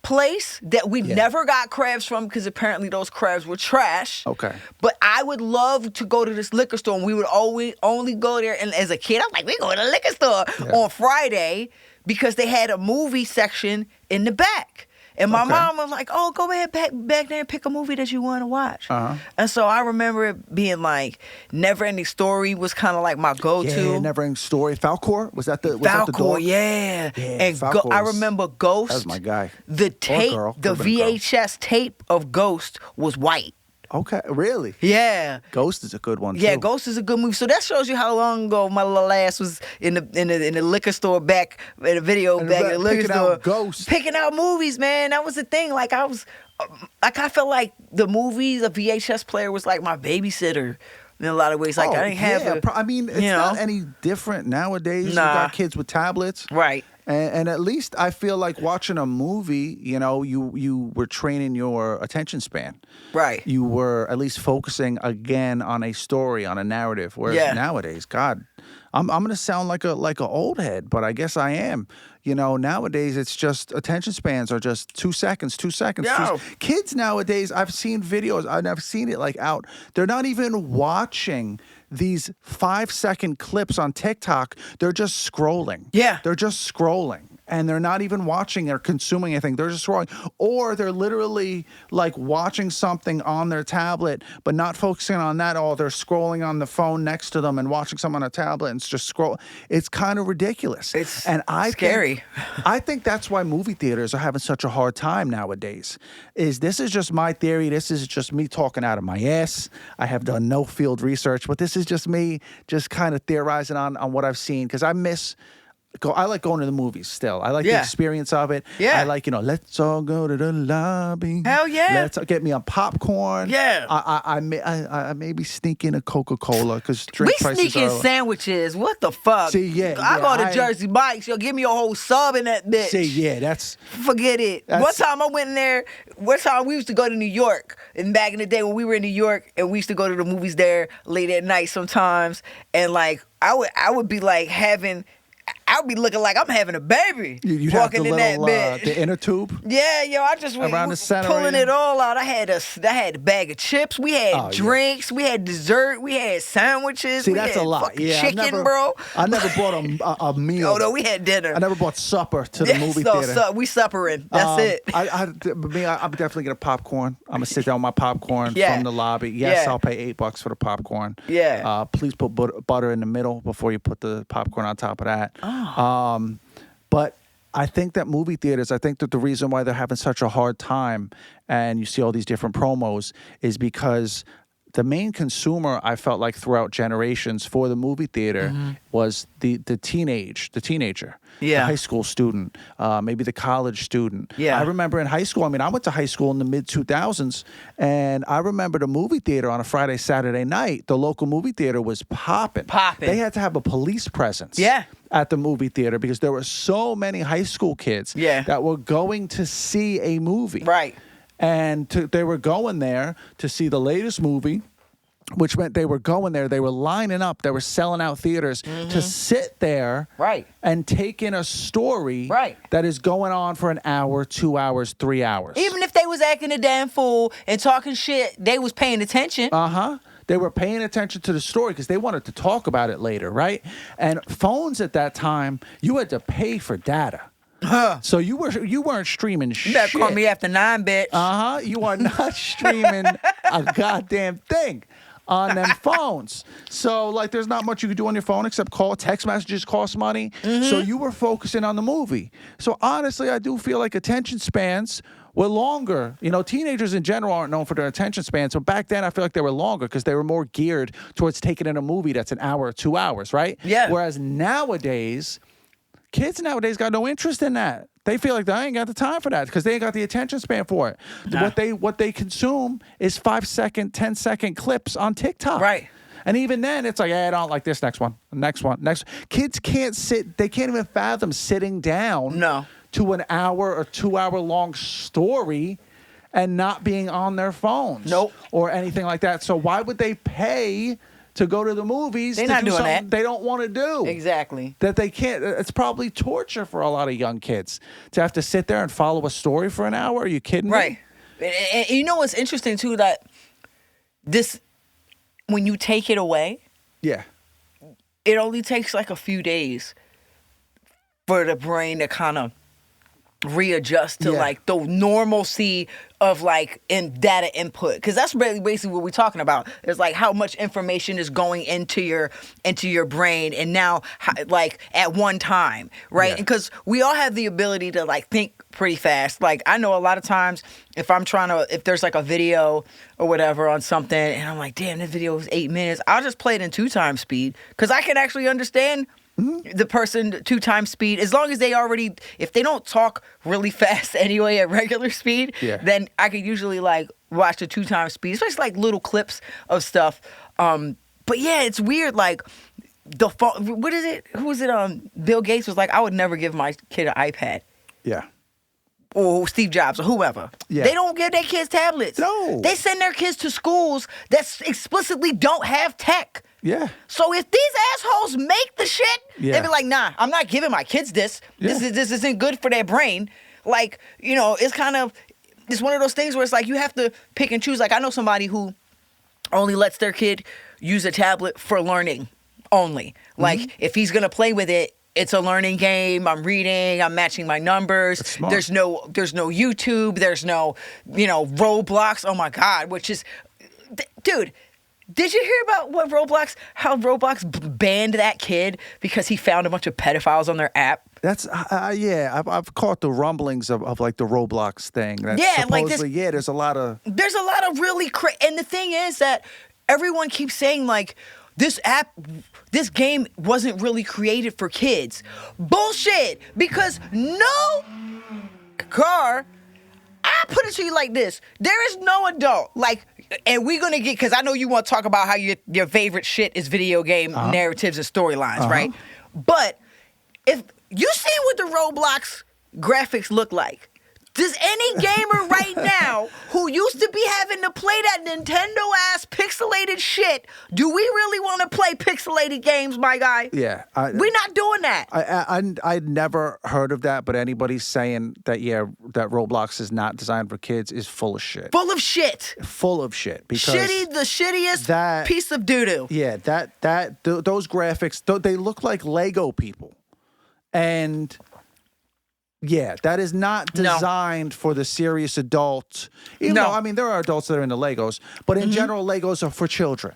place that we never got crabs from because apparently those crabs were trash. Okay. But I would love to go to this liquor store and we would always only go there. And as a kid, I'm like, we go to the liquor store on Friday because they had a movie section in the back. And my mom was like, oh, go ahead back there and pick a movie that you want to watch. And so I remember it being like Never Ending Story was kind of like my go-to. Yeah, Never Ending Story. Falcor? Was that the Falcor, dog? yeah. And Falcor I remember Ghost. That was my guy. The tape, the VHS tape of Ghost was white. Okay, really? Yeah. Ghost is a good one, too. Yeah, Ghost is a good movie. So that shows you how long ago my little ass was in the liquor store back, in the video back in the liquor store. Ghost. Picking out movies, man. That was the thing. Like, I felt like the movies, a VHS player was like my babysitter in a lot of ways. Like, I didn't have it's not any different nowadays. You got kids with tablets. Right. And at least I feel like watching a movie, you were training your attention span. Right. You were at least focusing again on a story, on a narrative. Whereas nowadays, God, I'm gonna sound like a old head, but I guess I am. Nowadays it's just attention spans are just 2 seconds. Yo. Kids nowadays, I've seen videos, I've seen it like out. They're not even watching these 5-second clips on TikTok. They're just scrolling. Yeah. They're just scrolling. And they're not even watching or consuming anything. They're just scrolling. Or they're literally like watching something on their tablet, but not focusing on that. Oh, they're scrolling on the phone next to them and watching something on a tablet and it's just scroll. It's kind of ridiculous. It's scary. I think that's why movie theaters are having such a hard time nowadays. This is just my theory. This is just me talking out of my ass. I have done no field research, but this is just me just kind of theorizing on what I've seen because I like going to the movies still. I like the experience of it. Yeah. I like, let's all go to the lobby. Hell yeah. Let's get me on popcorn. Yeah. I maybe sneak in a Coca-Cola because drink prices We sneak in sandwiches. What the fuck? See, yeah. I go to Jersey Mike's. Yo, give me a whole sub in that bitch. See, yeah, that's... Forget it. One time I went in there, we used to go to New York. And back in the day when we were in New York and we used to go to the movies there late at night sometimes. And like, I would be like having... I'll be looking like I'm having a baby. You'd walking have the in little, that bitch. the inner tube. Yeah, yo, I just around the center pulling area. it all out. I had a bag of chips. We had drinks. We had dessert. We had sandwiches. See, we that's had a lot. fucking Yeah, chicken, bro. I never bought a meal. Oh no, we had dinner. I never bought supper to the movie theater. We suppering. That's it. I'm definitely gonna popcorn. I'm gonna sit down with my popcorn from the lobby. Yes, I'll pay $8 for the popcorn. Yeah. Please put butter in the middle before you put the popcorn on top of that. Oh. But I think that movie theaters, I think that the reason why they're having such a hard time, and you see all these different promos, is because the main consumer, I felt like throughout generations for the movie theater was the teenager, the high school student, maybe the college student. Yeah. I remember in high school, I went to high school in the mid-2000s, and I remember the movie theater on a Friday, Saturday night, the local movie theater was popping. They had to have a police presence at the movie theater because there were so many high school kids that were going to see a movie. Right. And they were going there to see the latest movie, which meant they were going there. They were lining up. They were selling out theaters to sit there and take in a story that is going on for an hour, 2 hours, 3 hours. Even if they was acting a damn fool and talking shit, they was paying attention. They were paying attention to the story because they wanted to talk about it later, right? And phones at that time, you had to pay for data. So you weren't streaming shit. You better call me after 9, bitch. You are not streaming a goddamn thing on them phones. So, like, there's not much you could do on your phone except call. Text messages cost money. So you were focusing on the movie. So, honestly, I do feel like attention spans were longer. Teenagers in general aren't known for their attention span. So back then, I feel like they were longer because they were more geared towards taking in a movie that's an hour or 2 hours, right? Yeah. Whereas nowadays, kids nowadays got no interest in that. They feel like they ain't got the time for that because they ain't got the attention span for it. Nah. What they consume is 5-second, 10-second clips on TikTok. Right. And even then, it's like, I don't like this next one. Kids can't sit. They can't even fathom sitting down to an hour or 2 hour long story and not being on their phones. Nope. Or anything like that. So why would they pay to go to the movies They're to not do doing something that. they don't want to do? Exactly. That they can't. It's probably torture for a lot of young kids to have to sit there and follow a story for an hour. Are you kidding me? Right. And you know what's interesting too, that this, when you take it away, it only takes like a few days for the brain to kind of readjust to like the normalcy of like in data input, because that's really basically what we're talking about. It's like how much information is going into your brain, and now like at one time, right? Because we all have the ability to like think pretty fast. Like I know a lot of times if there's like a video or whatever on something and I'm like, damn, this video is 8 minutes, I'll just play it in 2x speed because I can actually understand the person 2x speed, as long as if they don't talk really fast anyway at regular speed, then I could usually like watch the 2x speed, especially like little clips of stuff. But yeah, it's weird. Like the phone, what is it? Who is it? Bill Gates was like, I would never give my kid an iPad. Yeah. Or Steve Jobs or whoever. Yeah. They don't give their kids tablets. No. They send their kids to schools that explicitly don't have tech. Yeah. So if these assholes make the shit, they be like, nah, I'm not giving my kids this. Yeah. This isn't good for their brain. Like, it's one of those things where it's like you have to pick and choose. Like I know somebody who only lets their kid use a tablet for learning only. Like if he's going to play with it, it's a learning game. I'm reading. I'm matching my numbers. There's no YouTube. There's no, Roblox. Oh my God, which is, dude. Did you hear about how Roblox banned that kid because he found a bunch of pedophiles on their app? That's I've caught the rumblings of like the Roblox thing. That's supposedly, there's a lot of really and the thing is that everyone keeps saying like this game wasn't really created for kids. Bullshit, because no car. I put it to you like this. There is no adult, like, and we're going to get, because I know you want to talk about how your favorite shit is video game narratives and storylines, right? But if you see what the Roblox graphics look like, does any gamer right now who used to be having to play that Nintendo-ass pixelated pixelated shit. Do we really want to play pixelated games, my guy? Yeah. We're not doing that. I'd never heard of that, but anybody saying that, that Roblox is not designed for kids is full of shit. Full of shit. Full of shit. Because the shittiest piece of doo-doo. Yeah, those graphics, they look like Lego people. And yeah, that is not designed for the serious adult. Even though, I mean, there are adults that are into Legos, but in general, Legos are for children.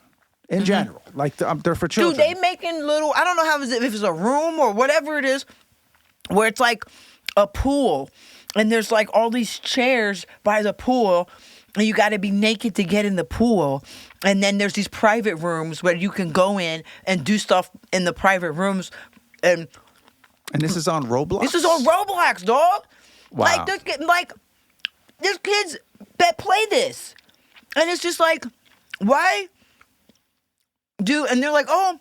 In general, like they're for children. Dude, they making little, I don't know if it's a room or whatever it is, where it's like a pool, and there's like all these chairs by the pool, and you got to be naked to get in the pool. And then there's these private rooms where you can go in and do stuff in the private rooms. And this is on Roblox? This is on Roblox, dog. Wow. There's kids that play this. And it's just like, why? And they're like, oh,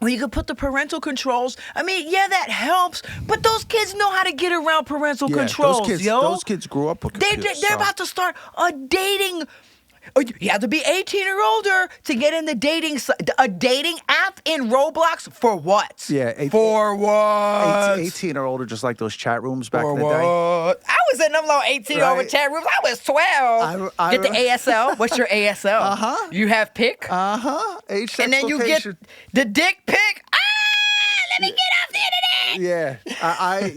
well, you could put the parental controls. I mean, yeah, that helps. But those kids know how to get around parental controls, Those kids grew up with computers. They're about to start a dating. You have to be 18 or older to get in a dating app in Roblox for what? Yeah. For what? 18 or older, just like those chat rooms back in the day. I was in them little 18 over chat rooms. I was 12. Get the ASL. What's your ASL? Uh-huh. You have pic? Uh-huh. Age, sex, and then location. You get the dick pic. Let me get off the internet. Yeah. I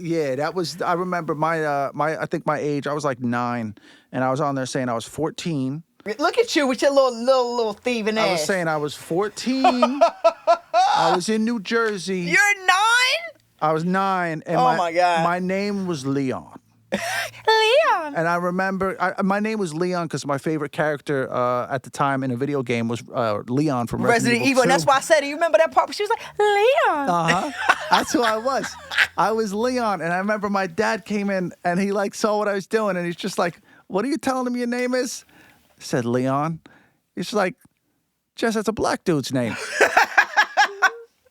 remember I think my age, I was like 9, and I was on there saying I was 14. Look at you with your little thieving ass. I was saying I was 14. I was in New Jersey. You're 9? I was 9. And my God. My name was Leon. Leon. And I remember, my name was Leon because my favorite character at the time in a video game was Leon from Resident Evil 2. And that's why I said it. You remember that part? She was like, Leon. Uh-huh. That's who I was. I was Leon. And I remember my dad came in and he saw what I was doing. And he's just like, what are you telling him your name is? I said, Leon. He's like, Jess, that's a black dude's name.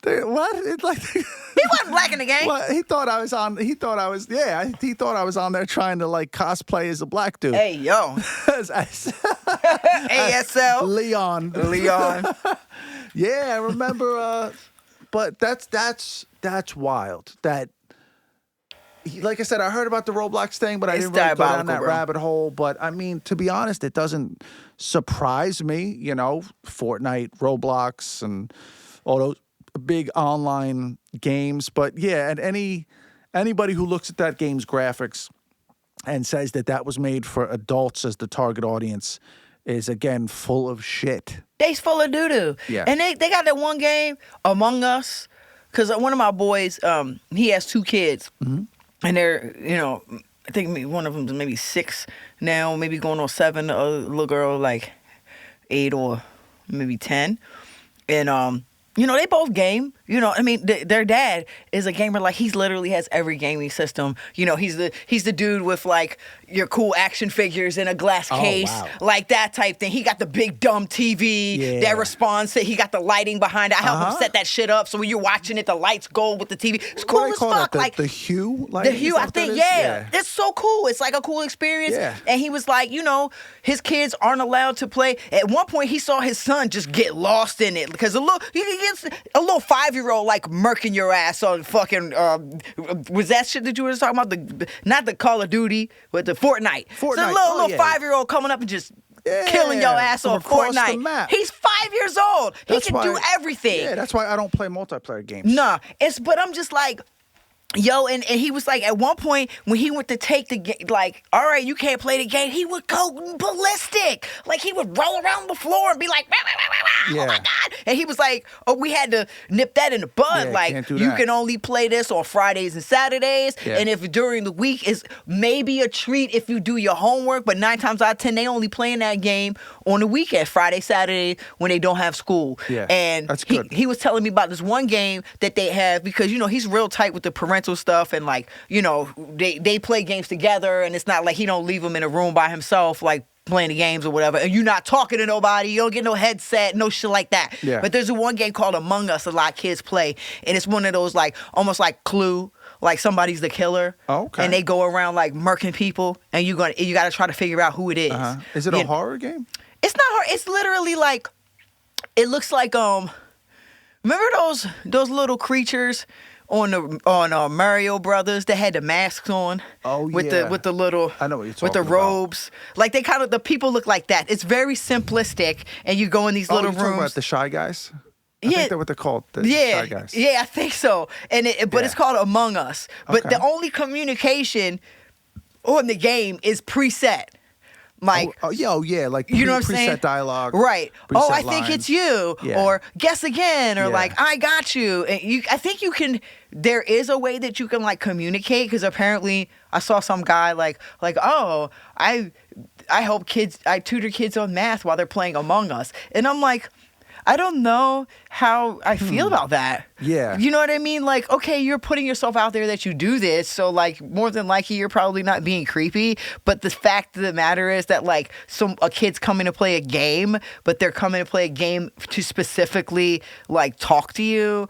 What? It's like he wasn't black in the game. Well, he thought I was on there trying to like cosplay as a black dude. Hey, yo. ASL. Leon. Yeah, I remember but that's wild. That like I said, I heard about the Roblox thing, but I didn't really go down that rabbit hole. But I mean, to be honest, it doesn't surprise me, Fortnite, Roblox, and all those big online games. But yeah, and anybody who looks at that game's graphics and says that was made for adults as the target audience is, again, full of shit. They's full of doo-doo. Yeah. And they got that one game, Among Us, because one of my boys, he has 2 kids. Mm-hmm. And they're, I think one of them is maybe 6 now, maybe going on 7. The other little girl, like 8 or maybe 10. And, they both game. Their dad is a gamer. Like, he literally has every gaming system. He's the dude with, like, your cool action figures in a glass case. Oh, wow. Like that type thing. He got the big dumb TV that responds to, he got the lighting behind it. I help him set that shit up so when you're watching it, the lights go with the TV. It's cool as fuck. The Hue? The Hue, I think, yeah. It's so cool. It's like a cool experience. Yeah. And he was like, his kids aren't allowed to play. At one point, he saw his son just get lost in it because a little 5-year-old like murking your ass on fucking was that shit that you were talking about? Not the Call of Duty, but the Fortnite. So a little 5-year-old coming up and just killing your ass on Fortnite. He's 5 years old. He can do everything. Yeah, that's why I don't play multiplayer games. Nah, but I'm just like, yo, and he was like, at one point, when he went to take the game, like, all right, you can't play the game, he would go ballistic. Like, he would roll around the floor and be like, wah, wah, wah, wah, oh my God. And he was like, oh, we had to nip that in the bud. Like, you can only play this on Fridays and Saturdays. Yeah. And if during the week is maybe a treat if you do your homework, but 9 times out of 10, they only playing that game on the weekend, Friday, Saturday, when they don't have school. Yeah, and that's good. He was telling me about this one game that they have because, he's real tight with the parental stuff and like, they play games together and it's not like he don't leave them in a room by himself like playing the games or whatever and you're not talking to nobody, you don't get no headset, no shit like that. Yeah. But there's one game called Among Us a lot of kids play and it's one of those like almost like Clue, like somebody's the killer. Oh, okay. And they go around like murking people and you got to try to figure out who it is. Is it a horror game? It's not horror. It's literally like It looks like remember those little creatures on Mario Brothers that had the masks on? Oh, with the little, I know what you're talking with the robes. Like the people look like that. It's very simplistic, and you go in these little you're rooms. Talking about the Shy Guys? I think that's what they're called. The Shy Guys. Yeah, I think so. And but it's called Among Us. But the only communication on the game is preset. Like, like you know what I'm saying? Preset dialogue, right? Preset I think it's you, or guess again, or like I got you. And I think you can. There is a way that you can like communicate, because apparently I saw some guy like oh, I tutor kids on math while they're playing Among Us, and I'm like, I don't know how I feel about that. Yeah. You know what I mean? Like, okay, you're putting yourself out there that you do this, so like more than likely you're probably not being creepy. But the fact of the matter is that like a kid's coming to play a game, but they're coming to play a game to specifically like talk to you.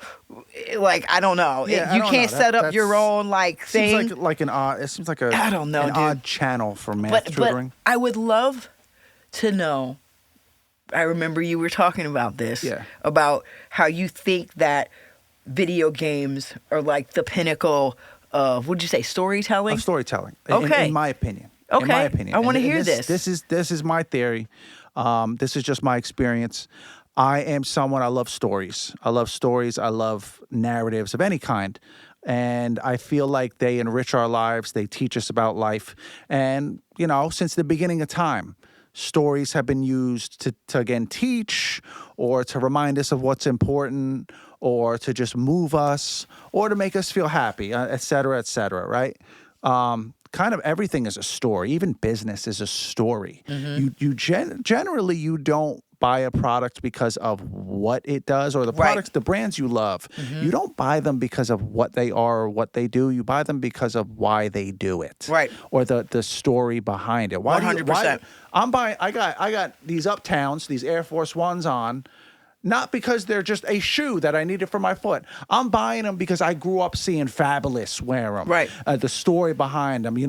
Like, I don't know. Yeah, you can't set up your own like thing. Seems like an odd. It seems like I don't know, an dude. odd channel for math tutoring. But I would love to know. I remember you were talking about this, about how you think that video games are like the pinnacle of, what'd you say, storytelling? Of storytelling. Okay. In my opinion. Okay. In my opinion. I want to hear this. This is my theory. This is just my experience. I am someone, I love stories. I love narratives of any kind. And I feel like they enrich our lives. They teach us about life. And, since the beginning of time, stories have been used to again teach, or to remind us of what's important, or to just move us, or to make us feel happy, et cetera, right? Kind of everything is a story. Even business is a story. Mm-hmm. Generally you don't buy a product because of what it does, or the products, the brands you love. Mm-hmm. You don't buy them because of what they are or what they do. You buy them because of why they do it, right? Or the story behind it. 100%. I'm buying. I got these Uptowns, these Air Force Ones on. Not because they're just a shoe that I needed for my foot. I'm buying them because I grew up seeing Fabulous wear them. Right. The story behind them, they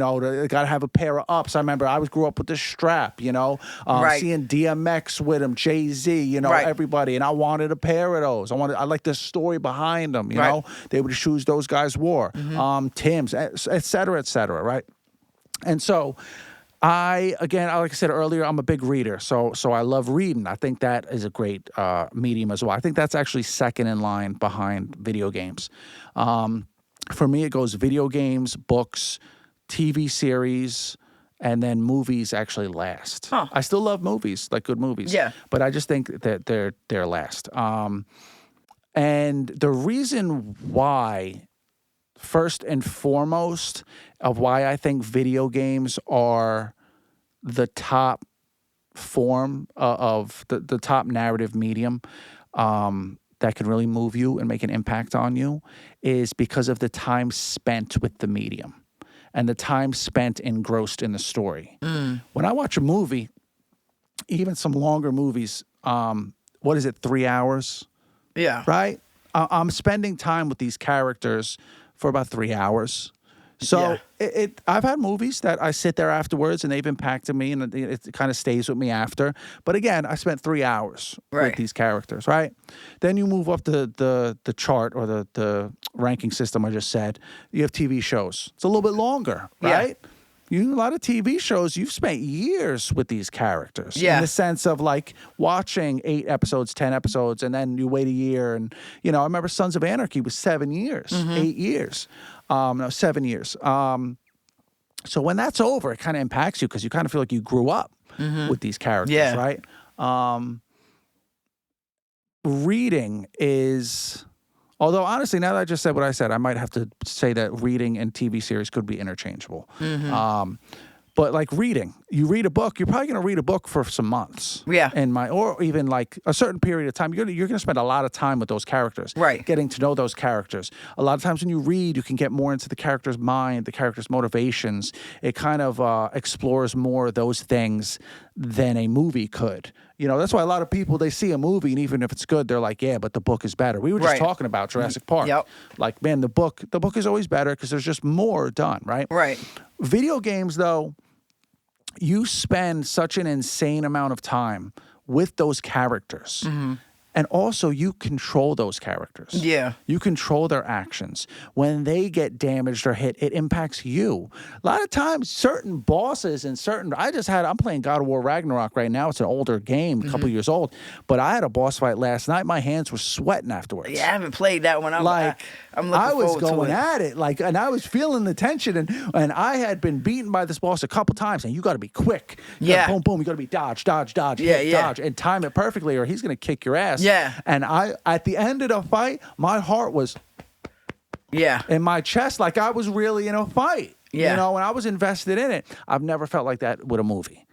got to have a pair of ups. I remember I grew up with the strap, seeing DMX with them, Jay-Z, everybody. And I wanted a pair of those. I like the story behind them, you know. They were the shoes those guys wore. Mm-hmm. Tim's, et cetera, right? And so like I said earlier, I'm a big reader, so I love reading. I think that is a great medium as well. I think that's actually second in line behind video games. For me, it goes video games, books, TV series, and then movies actually last. Huh. I still love movies, like good movies. Yeah. But I just think that they're last. And the reason why, first and foremost, of why I think video games are the top form of the top narrative medium that can really move you and make an impact on you, is because of the time spent with the medium and the time spent engrossed in the story. When I watch a movie, even some longer movies, 3 hours? Yeah. Right? I'm spending time with these characters for about 3 hours. So I've had movies that I sit there afterwards and they've impacted me, and it kind of stays with me after. But again, I spent 3 hours with these characters, right? Then you move up the chart, or the ranking system I just said. You have TV shows. It's a little bit longer, right? A lot of TV shows, you've spent years with these characters. In the sense of like watching 8 episodes, 10 episodes, and then you wait a year. And, I remember Sons of Anarchy was 7 years, 8 years. 7 years. So when that's over, it kind of impacts you because you kind of feel like you grew up with these characters, right? Reading is... Although, honestly, now that I just said what I said, I might have to say that reading and TV series could be interchangeable. Mm-hmm. But like reading, you read a book, you're probably going to read a book for some months. Yeah. Or even like a certain period of time. You're going to spend a lot of time with those characters. Right. Getting to know those characters. A lot of times when you read, you can get more into the character's mind, the character's motivations. It kind of explores more of those things than a movie could. That's why a lot of people, they see a movie, and even if it's good, they're like, yeah, but the book is better. We were just talking about Jurassic Park. Yep. Like, man, the book is always better because there's just more done, right? Right. Video games, though, you spend such an insane amount of time with those characters. Mm-hmm. And also, you control those characters. Yeah. You control their actions. When they get damaged or hit, it impacts you. A lot of times, certain bosses and I'm playing God of War Ragnarok right now. It's an older game, a couple years old. But I had a boss fight last night. My hands were sweating afterwards. Yeah, I haven't played that one. I'm looking I was forward to going it. at it, and I was feeling the tension, and I had been beaten by this boss a couple times, and you got to be quick. Boom, boom. You got to be dodge, hit, dodge, and time it perfectly, or he's going to kick your ass. Yeah. And at the end of the fight, my heart was in my chest, like I was really in a fight. Yeah. And I was invested in it. I've never felt like that with a movie.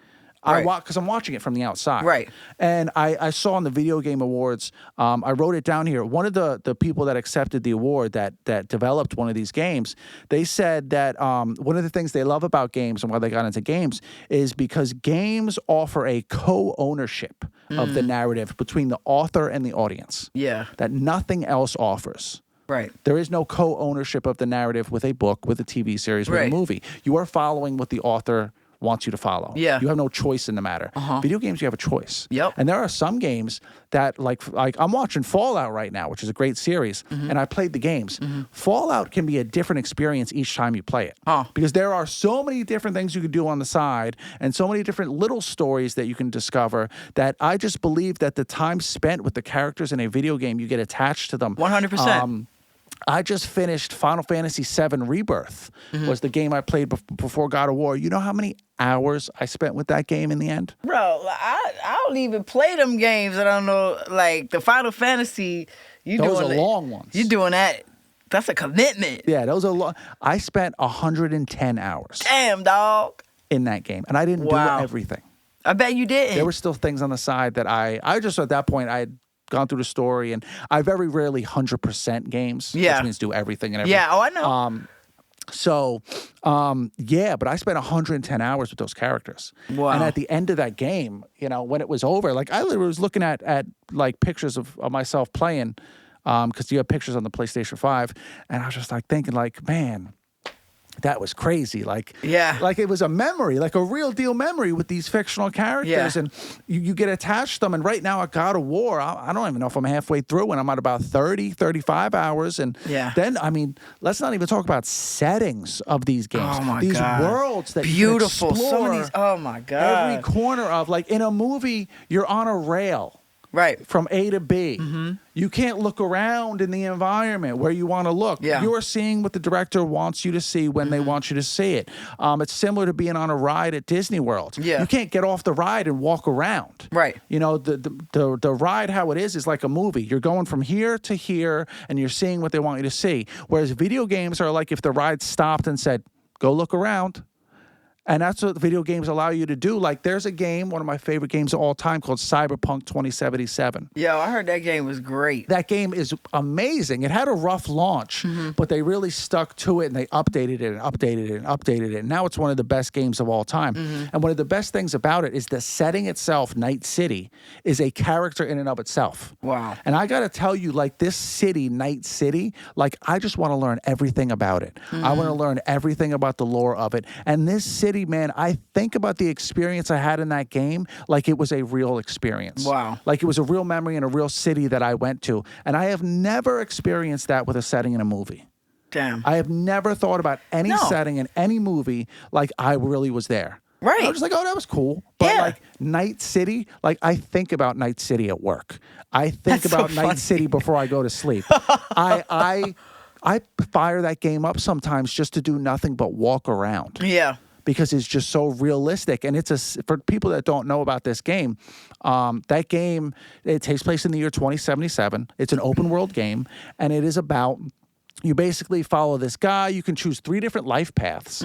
Because I'm watching it from the outside. Right. And I saw on the Video Game Awards, I wrote it down here, one of the people that accepted the award that developed one of these games, they said that one of the things they love about games and why they got into games is because games offer a co-ownership of the narrative between the author and the audience. Yeah. That nothing else offers. Right. There is no co-ownership of the narrative with a book, with a TV series, with a movie. You are following what the author wants you to follow. Yeah. You have no choice in the matter. Video games, you have a choice. Yep. And there are some games that, like I'm watching Fallout right now, which is a great series, and I played the games. Fallout can be a different experience each time you play it. Because there are so many different things you can do on the side and so many different little stories that you can discover that I just believe that the time spent with the characters in a video game, you get attached to them. 100%. I just finished Final Fantasy VII Rebirth, was the game I played before God of War. You know how many hours I spent with that game in the end? Bro, I don't even play them games. I don't know, like the Final Fantasy. Those are long ones. You doing that? That's a commitment. Yeah, those are long. I spent 110 hours. Damn, dog. In that game, and I didn't do everything. I bet you didn't. There were still things on the side that I just at that point I had gone through the story, and I very rarely 100% games. Yeah. Which means do everything and everything. Yeah, I know. But I spent 110 hours with those characters. Wow. And at the end of that game, when it was over, like I literally was looking at like pictures of myself playing, because you have pictures on the PlayStation 5, and I was just like thinking like, man, that was crazy. Like it was a memory, like a real deal memory with these fictional characters. And you get attached to them. And right now at God of War, I don't even know if I'm halfway through, and I'm at about 30, 35 hours. And then, I mean, let's not even talk about settings of these games. Oh my these God. Worlds that beautiful. You can explore. Some of these, oh my God. Every corner of, like in a movie, you're on a rail. Right. From A to B. You can't look around in the environment where you want to look. Yeah. You are seeing what the director wants you to see when they want you to see it. It's similar to being on a ride at Disney World. Yeah. You can't get off the ride and walk around. Right. The ride, how it is like a movie. You're going from here to here, and you're seeing what they want you to see. Whereas video games are like if the ride stopped and said, go look around. And that's what video games allow you to do. Like, there's a game, one of my favorite games of all time, called Cyberpunk 2077. Yo, I heard that game was great. That game is amazing. It had a rough launch, but they really stuck to it, and they updated it and updated it and updated it. And now it's one of the best games of all time. And one of the best things about it is the setting itself, Night City, is a character in and of itself. Wow. And I got to tell you, like, this city, Night City, like, I just want to learn everything about it. I want to learn everything about the lore of it. And this city, man, I think about the experience I had in that game like it was a real experience. Wow. Like it was a real memory in a real city that I went to. And I have never experienced that with a setting in a movie. Damn. I have never thought about any setting in any movie like I really was there. Right. I was just like, oh, that was cool. But like Night City, like I think about Night City at work. I think about Night City before I go to sleep. I fire that game up sometimes just to do nothing but walk around. Yeah. Because it's just so realistic. And for people that don't know about this game, that game, it takes place in the year 2077. It's an open world game, and it is about, you basically follow this guy. You can choose 3 different life paths.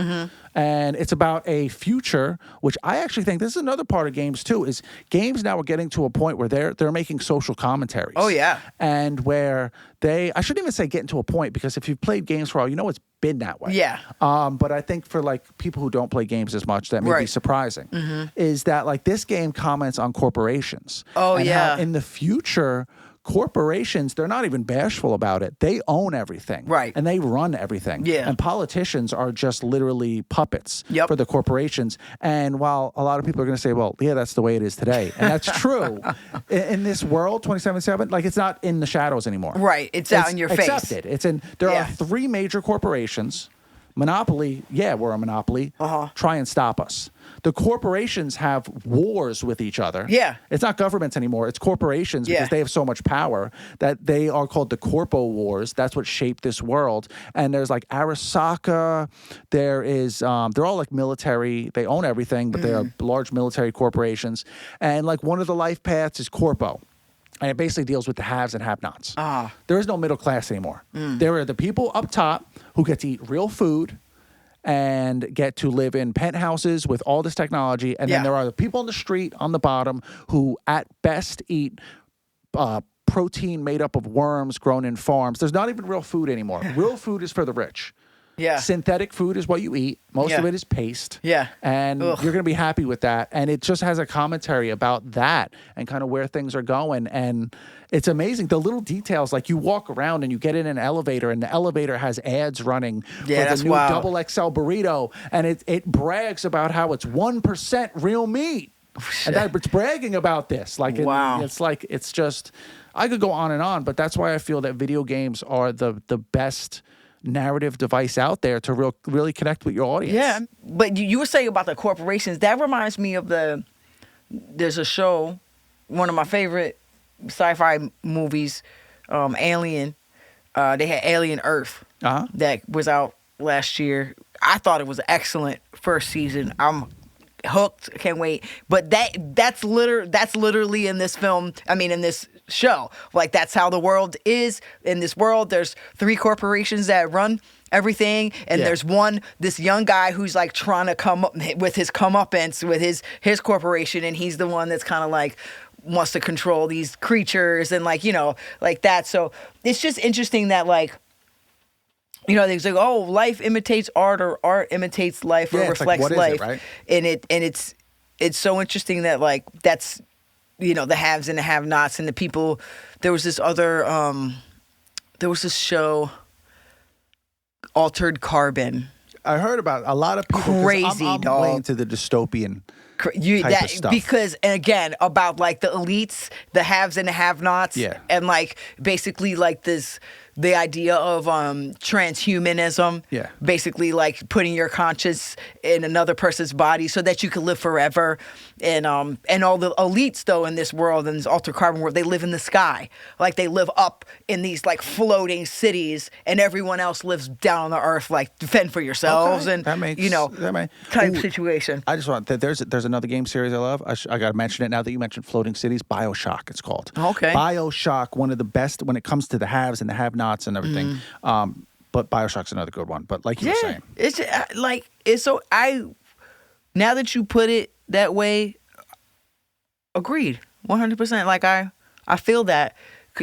And it's about a future, which I actually think, this is another part of games too, is games now are getting to a point where they're making social commentaries. Oh, yeah. And where I shouldn't even say getting to a point, because if you've played games for a while, you know it's been that way. Yeah. But I think for like people who don't play games as much, that may be surprising, is that like this game comments on corporations. Oh, and yeah. how in the future, corporations, they're not even bashful about it. They own everything. Right. And they run everything. Yeah. And politicians are just literally puppets Yep. for the corporations. And while a lot of people are going to say, well, yeah, that's the way it is today. And that's true. In this world, 27/7, like it's not in the shadows anymore. Right. It's out in your face. Accepted. There are 3 major corporations. Monopoly, yeah, we're a monopoly. Try and stop us. The corporations have wars with each other. Yeah. It's not governments anymore. It's corporations because they have so much power that they are called the corpo wars. That's what shaped this world. And there's like Arasaka. There is, they're all like military. They own everything, but they are large military corporations. And like one of the life paths is corpo. And it basically deals with the haves and have-nots. There is no middle class anymore. There are the people up top who get to eat real food and get to live in penthouses with all this technology. And then there are the people on the street on the bottom who at best eat protein made up of worms grown in farms. There's not even real food anymore. Real food is for the rich. Yeah. Synthetic food is what you eat. Most of it is paste. Yeah. And you're going to be happy with that. And it just has a commentary about that and kind of where things are going. And it's amazing. The little details, like you walk around and you get in an elevator and the elevator has ads running for the new double XL burrito. And it brags about how it's 1% real meat. And it's bragging about this. Like, it's just, I could go on and on, but that's why I feel that video games are the best narrative device out there to really connect with your audience. Yeah, but you were saying about the corporations. That reminds me of there's a show, one of my favorite sci-fi movies, Alien. They had Alien Earth that was out last year. I thought it was an excellent first season. I'm hooked. Can't wait. But that's literally in this film. I mean, in this show, like that's how the world is. In this world, there's 3 corporations that run everything, and there's this young guy who's like trying to come up with his comeuppance with his corporation, and he's the one that's kind of like wants to control these creatures and like like that. So it's just interesting that like. They say, "Oh, life imitates art, or art imitates life, or reflects like, life." It, right? And it's so interesting that like that's the haves and the have-nots and the people. There was this show, Altered Carbon. I heard about a lot of people. Crazy, I'm dog. way into the dystopian. Type of stuff. Because again, about like the elites, the haves and the have-nots, and like basically like the idea of transhumanism, basically like putting your conscience in another person's body so that you can live forever, and all the elites though in this world, in this altered carbon world, they live in the sky, like they live up in these like floating cities, and everyone else lives down on the earth, like fend for yourselves, and that makes, type situation. I just want there's another game series I love. I got to mention it now that you mentioned floating cities. BioShock, it's called. Okay. BioShock, one of the best when it comes to the haves and the have-nots and everything. But BioShock's another good one. But like you were saying, it's like it's so. Now that you put it that way, agreed, 100%. Like I feel that.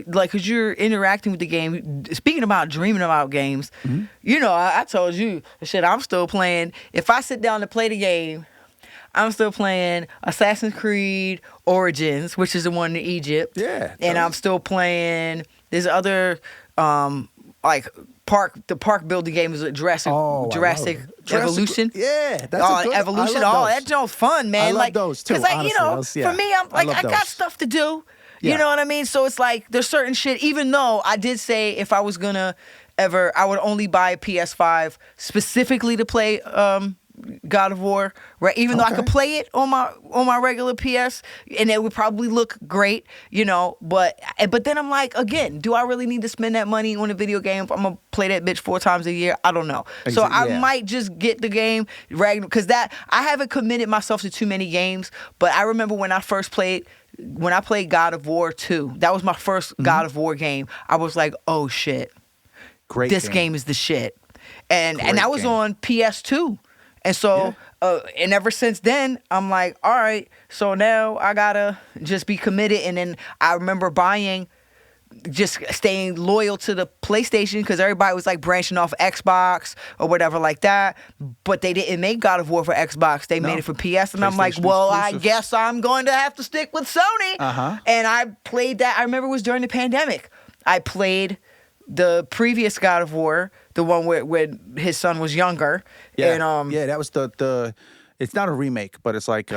Like, because you're interacting with the game. Speaking about dreaming about games, I told you, shit, I'm still playing. If I sit down to play the game, I'm still playing Assassin's Creed Origins, which is the one in Egypt. Yeah. And I'm still playing this other, like, the park building game is Jurassic Evolution. Yeah, that's a good Evolution. That joint's fun, man. I love those too. Because for me, I'm like, I got stuff to do. You know what I mean? So it's like there's certain shit. Even though I did say if I was gonna I would only buy a PS5 specifically to play God of War, right? Even though I could play it on my regular PS, and it would probably look great, But then I'm like, again, do I really need to spend that money on a video game if I'm gonna play that bitch 4 times a year? I don't know. So I might just get the game, because I haven't committed myself to too many games. But I remember when I played God of War 2, that was my first God of War game. I was like, oh shit, this game is the shit, and that was on PS2. And so, and ever since then, I'm like, all right, so now I gotta just be committed. And then I remember buying just staying loyal to the PlayStation because everybody was like branching off Xbox or whatever like that. But they didn't make God of War for Xbox. They made it for PS. And I'm like, well, exclusive. I guess I'm going to have to stick with Sony. And I played that. I remember it was during the pandemic. I played the previous God of War, the one where his son was younger. Yeah, and, that was the. It's not a remake, but it's like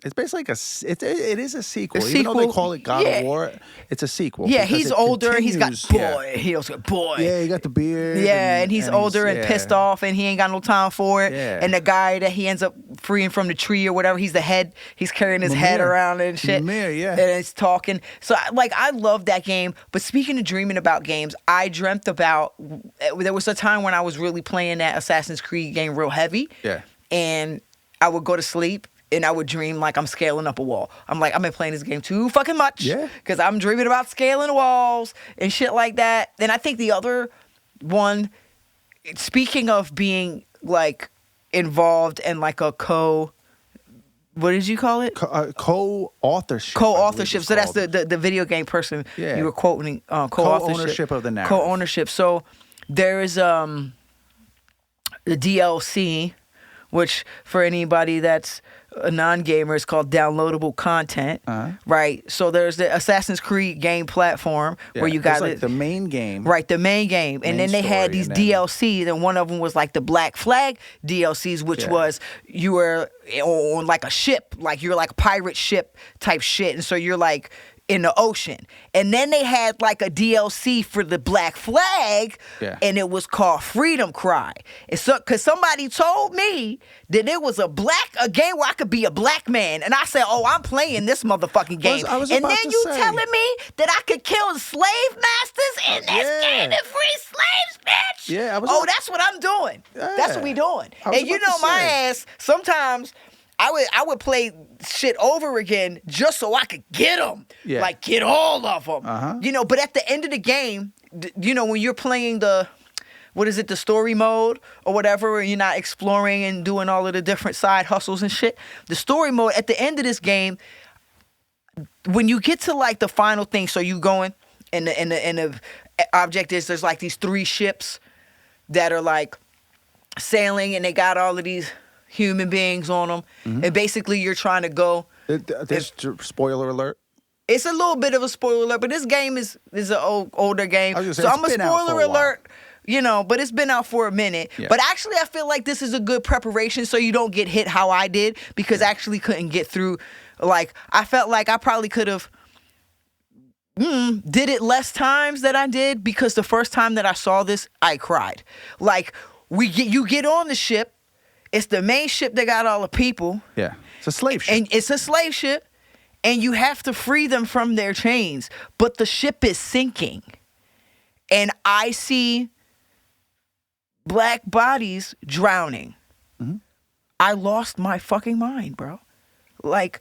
it's basically like it is a sequel. Even though they call it God of War, it's a sequel. Yeah, he's older and he's got he also got Yeah, he got the beard. Yeah, and he's older and pissed off and he ain't got no time for it. Yeah. And the guy that he ends up freeing from the tree or whatever, he's the head. He's carrying his head around and shit. And it's talking. So I love that game. But speaking of dreaming about games, I dreamt about. There was a time when I was really playing that Assassin's Creed game real heavy. Yeah. And I would go to sleep. And I would dream like I'm scaling up a wall. I'm like, I've been playing this game too fucking much. Yeah. Because I'm dreaming about scaling walls and shit like that. And I think the other one, speaking of being like involved in like a what did you call it? Co-authorship. Co-authorship. So that's the video game person you were quoting. Co-ownership of the narrative. Co-ownership. So there is the DLC, which for anybody that's a non-gamer is called downloadable content, right? So there's the Assassin's Creed game platform where you got like the main game, right? The main game, and then they had these DLCs, and one of them was like the Black Flag DLCs, which was you were on like a ship, like you're like a pirate ship type shit, and so you're like in the ocean. And then they had like a DLC for the Black Flag, and it was called Freedom Cry. And so, because somebody told me that it was a game where I could be a black man, and I said, "Oh, I'm playing this motherfucking game." And then you telling me that I could kill slave masters in this game and free slaves, bitch? Yeah, that's what I'm doing. That's what we doing. And you know my ass. Sometimes I would play shit over again just so I could get them, like get all of them, you know. But at the end of the game, you know, when you're playing the story mode or whatever, where you're not exploring and doing all of the different side hustles and shit. The story mode at the end of this game, when you get to like the final thing, so you going and the object is there's like these 3 ships that are like sailing and they got all of these human beings on them, and basically you're trying to go. This spoiler alert. It's a little bit of a spoiler alert, but this game is an older game, so I'm a spoiler alert. You know, but it's been out for a minute. Yeah. But actually, I feel like this is a good preparation so you don't get hit how I did, because I actually couldn't get through. Like, I felt like I probably could have did it less times than I did, because the first time that I saw this, I cried. Like, you get on the ship. It's the main ship that got all the people. Yeah. It's a slave ship. And it's a slave ship. And you have to free them from their chains. But the ship is sinking. And I see black bodies drowning. I lost my fucking mind, bro. Like,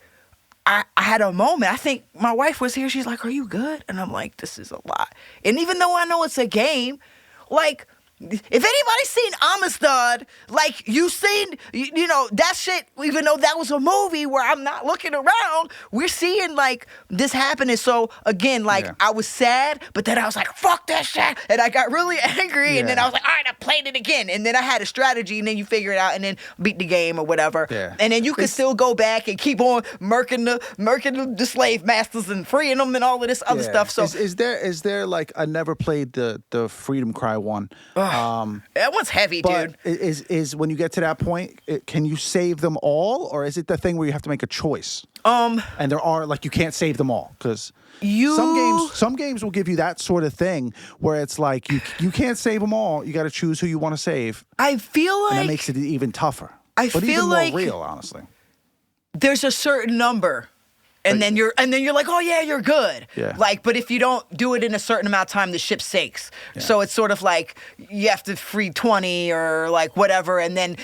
I had a moment. I think my wife was here. She's like, "Are you good?" And I'm like, "This is a lot." And even though I know it's a game, like, if anybody's seen Amistad, like, you seen, you know, that shit, even though that was a movie where I'm not looking around, we're seeing, like, this happening. So, again, like, I was sad, but then I was like, fuck that shit. And I got really angry, and then I was like, all right, I played it again. And then I had a strategy, and then you figure it out, and then beat the game or whatever. Yeah. And then you can still go back and keep on murking the slave masters and freeing them and all of this other stuff. So is there like, I never played the Freedom Cry one. That one's heavy, dude. Is when you get to that point, can you save them all, or is it the thing where you have to make a choice? And there are, like, you can't save them all, because some games will give you that sort of thing where it's like you can't save them all. You got to choose who you want to save. I feel like, and that makes it even tougher. But even more like real, honestly. There's a certain number. And then you're like, oh yeah, you're good. Yeah. Like, but if you don't do it in a certain amount of time, the ship sinks. Yeah. So it's sort of like you have to free 20 or like whatever, and then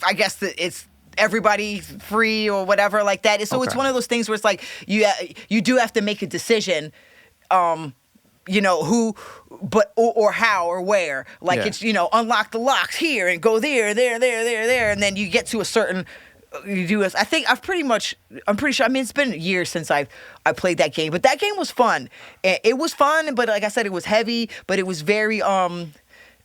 I guess it's everybody free or whatever like that. So it's one of those things where it's like you do have to make a decision. You know, who, but or how or where. Like, it's, you know, unlock the locks here and go there, and then you get to a certain you do this. I think I'm pretty sure. I mean, it's been years since I played that game, but that game was fun. It was fun, but like I said, it was heavy, but it was very a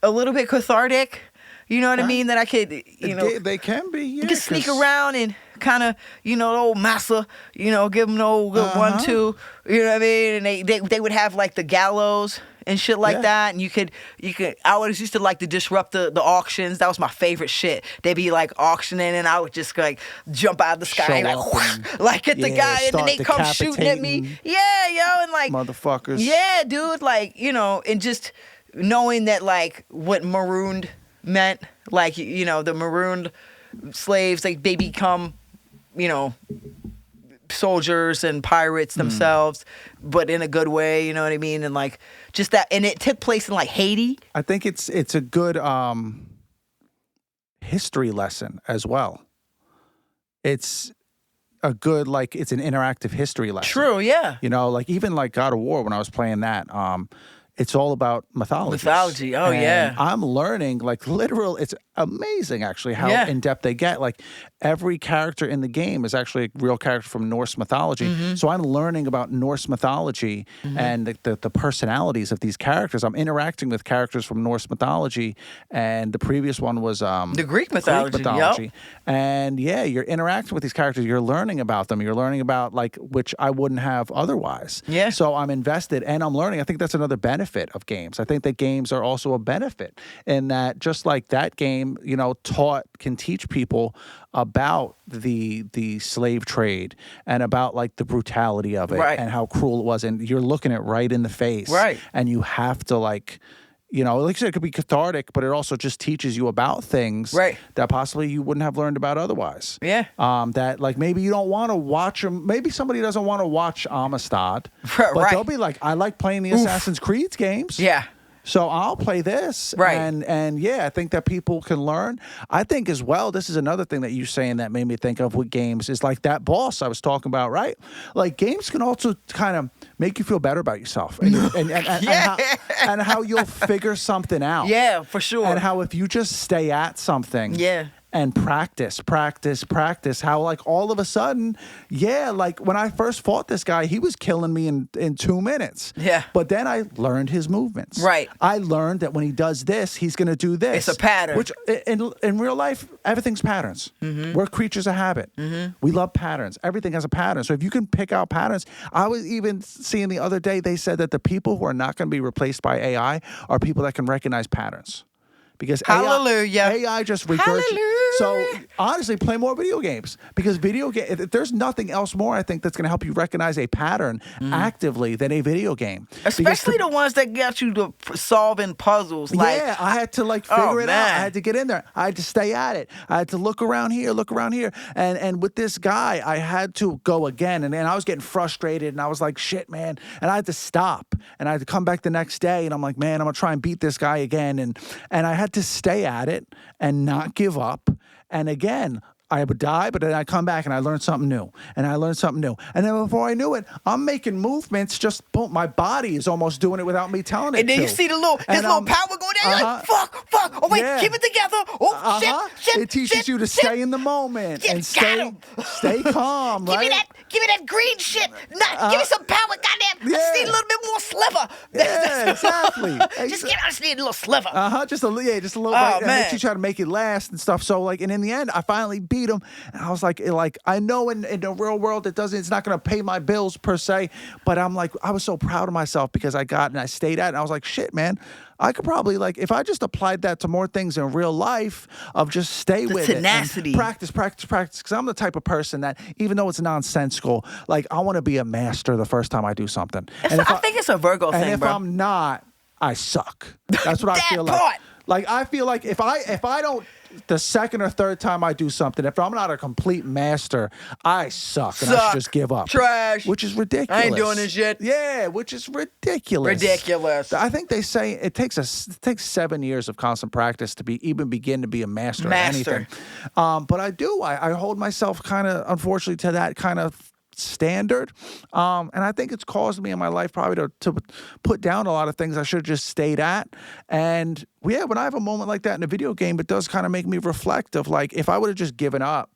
little bit cathartic. You know what I mean? That I could, they can be. Yeah, you can sneak around and kind of, the old massa, give them the old good 1-2. You know what I mean? And they would have like the gallows and shit like that, and you could. I always used to like to disrupt the auctions. That was my favorite shit. They'd be like auctioning, and I would just like jump out of the sky and like hit the guy, and then they come shooting at me. Yeah, and like motherfuckers. Yeah, dude, like and just knowing that like what marooned meant, like the marooned slaves, like they become soldiers and pirates themselves, but in a good way, you know what I mean? And like just that, and it took place in like Haiti. I think it's a good history lesson as well. It's a good, like, it's an interactive history lesson. True, yeah. Like even like God of War, when I was playing that, it's all about mythology. Oh, yeah. I'm learning, like, it's amazing, actually, how in-depth they get. Like, every character in the game is actually a real character from Norse mythology. So I'm learning about Norse mythology and the personalities of these characters. I'm interacting with characters from Norse mythology, and the previous one was the Greek mythology. Yep. And, you're interacting with these characters. You're learning about them. You're learning about, like, which I wouldn't have otherwise. Yeah. So I'm invested, and I'm learning. I think that's another benefit of games. I think that games are also a benefit in that, just like that game, can teach people about the slave trade and about like the brutality of it and how cruel it was, and you're looking it right in the face, and you have to like you said, it could be cathartic, but it also just teaches you about things that possibly you wouldn't have learned about otherwise. Yeah. That like maybe you don't want to watch them. Maybe somebody doesn't want to watch Amistad, but they'll be like, I like playing the Assassin's Creed games. Yeah. So I'll play this. And I think that people can learn. I think as well, this is another thing that you're saying that made me think of with games is like that boss I was talking about, right? Like games can also kind of make you feel better about yourself and how you'll figure something out. Yeah, for sure. And how if you just stay at something. Yeah. And practice, how like all of a sudden, like when I first fought this guy, he was killing me in 2 minutes. Yeah. But then I learned his movements. Right. I learned that when he does this, he's going to do this. It's a pattern. Which in real life, everything's patterns. We're creatures of habit. We love patterns. Everything has a pattern. So if you can pick out patterns, I was even seeing the other day, they said that the people who are not going to be replaced by AI are people that can recognize patterns. Because AI just regurgitates. So honestly, play more video games because there's nothing else more I think that's going to help you recognize a pattern actively than a video game. Especially the ones that get you to solving puzzles. Like, I had to like figure it out. I had to get in there. I had to stay at it. I had to look around here. And with this guy, I had to go again. And I was getting frustrated and I was like, shit, man. And I had to stop. And I had to come back the next day. And I'm like, man, I'm going to try and beat this guy again. And I had to stay at it and not give up. And again, I would die, but then I come back and I learn something new. And then before I knew it, I'm making movements. Just boom, my body is almost doing it without me telling it. And then you see the little power go down. You're like, fuck. Oh wait, keep it together. Oh shit. It teaches you to stay in the moment and stay calm. Right? Give me that green shit. Give me some power, goddamn. I just need a little bit more sliver. Yeah, exactly. I just need a little sliver. Just a little bit. Oh, man. And you try to make it last and stuff. So like, and in the end, I finally beat him. And I was like I know in the real world it's not going to pay my bills per se, but I'm like, I was so proud of myself because I stayed at it. And I was like, shit, man, I could probably like, if I just applied that to more things in real life of just stay with tenacity. It and practice. Because I'm the type of person that even though it's nonsensical, like I want to be a master the first time I do something. I think it's a Virgo thing, and if bro. I'm not, I suck. That's what I feel like. Like I feel like if I don't, the second or third time I do something, if I'm not a complete master, I suck and I should just give up. Trash. Which is ridiculous. I ain't doing this shit. Yeah, which is ridiculous. Ridiculous. I think they say it takes 7 years of constant practice to even begin to be a master at anything. But I hold myself kind of, unfortunately, to that kind of standard. And I think it's caused me in my life probably to put down a lot of things I should have just stayed at. And when I have a moment like that in a video game, it does kind of make me reflect of like, if I would have just given up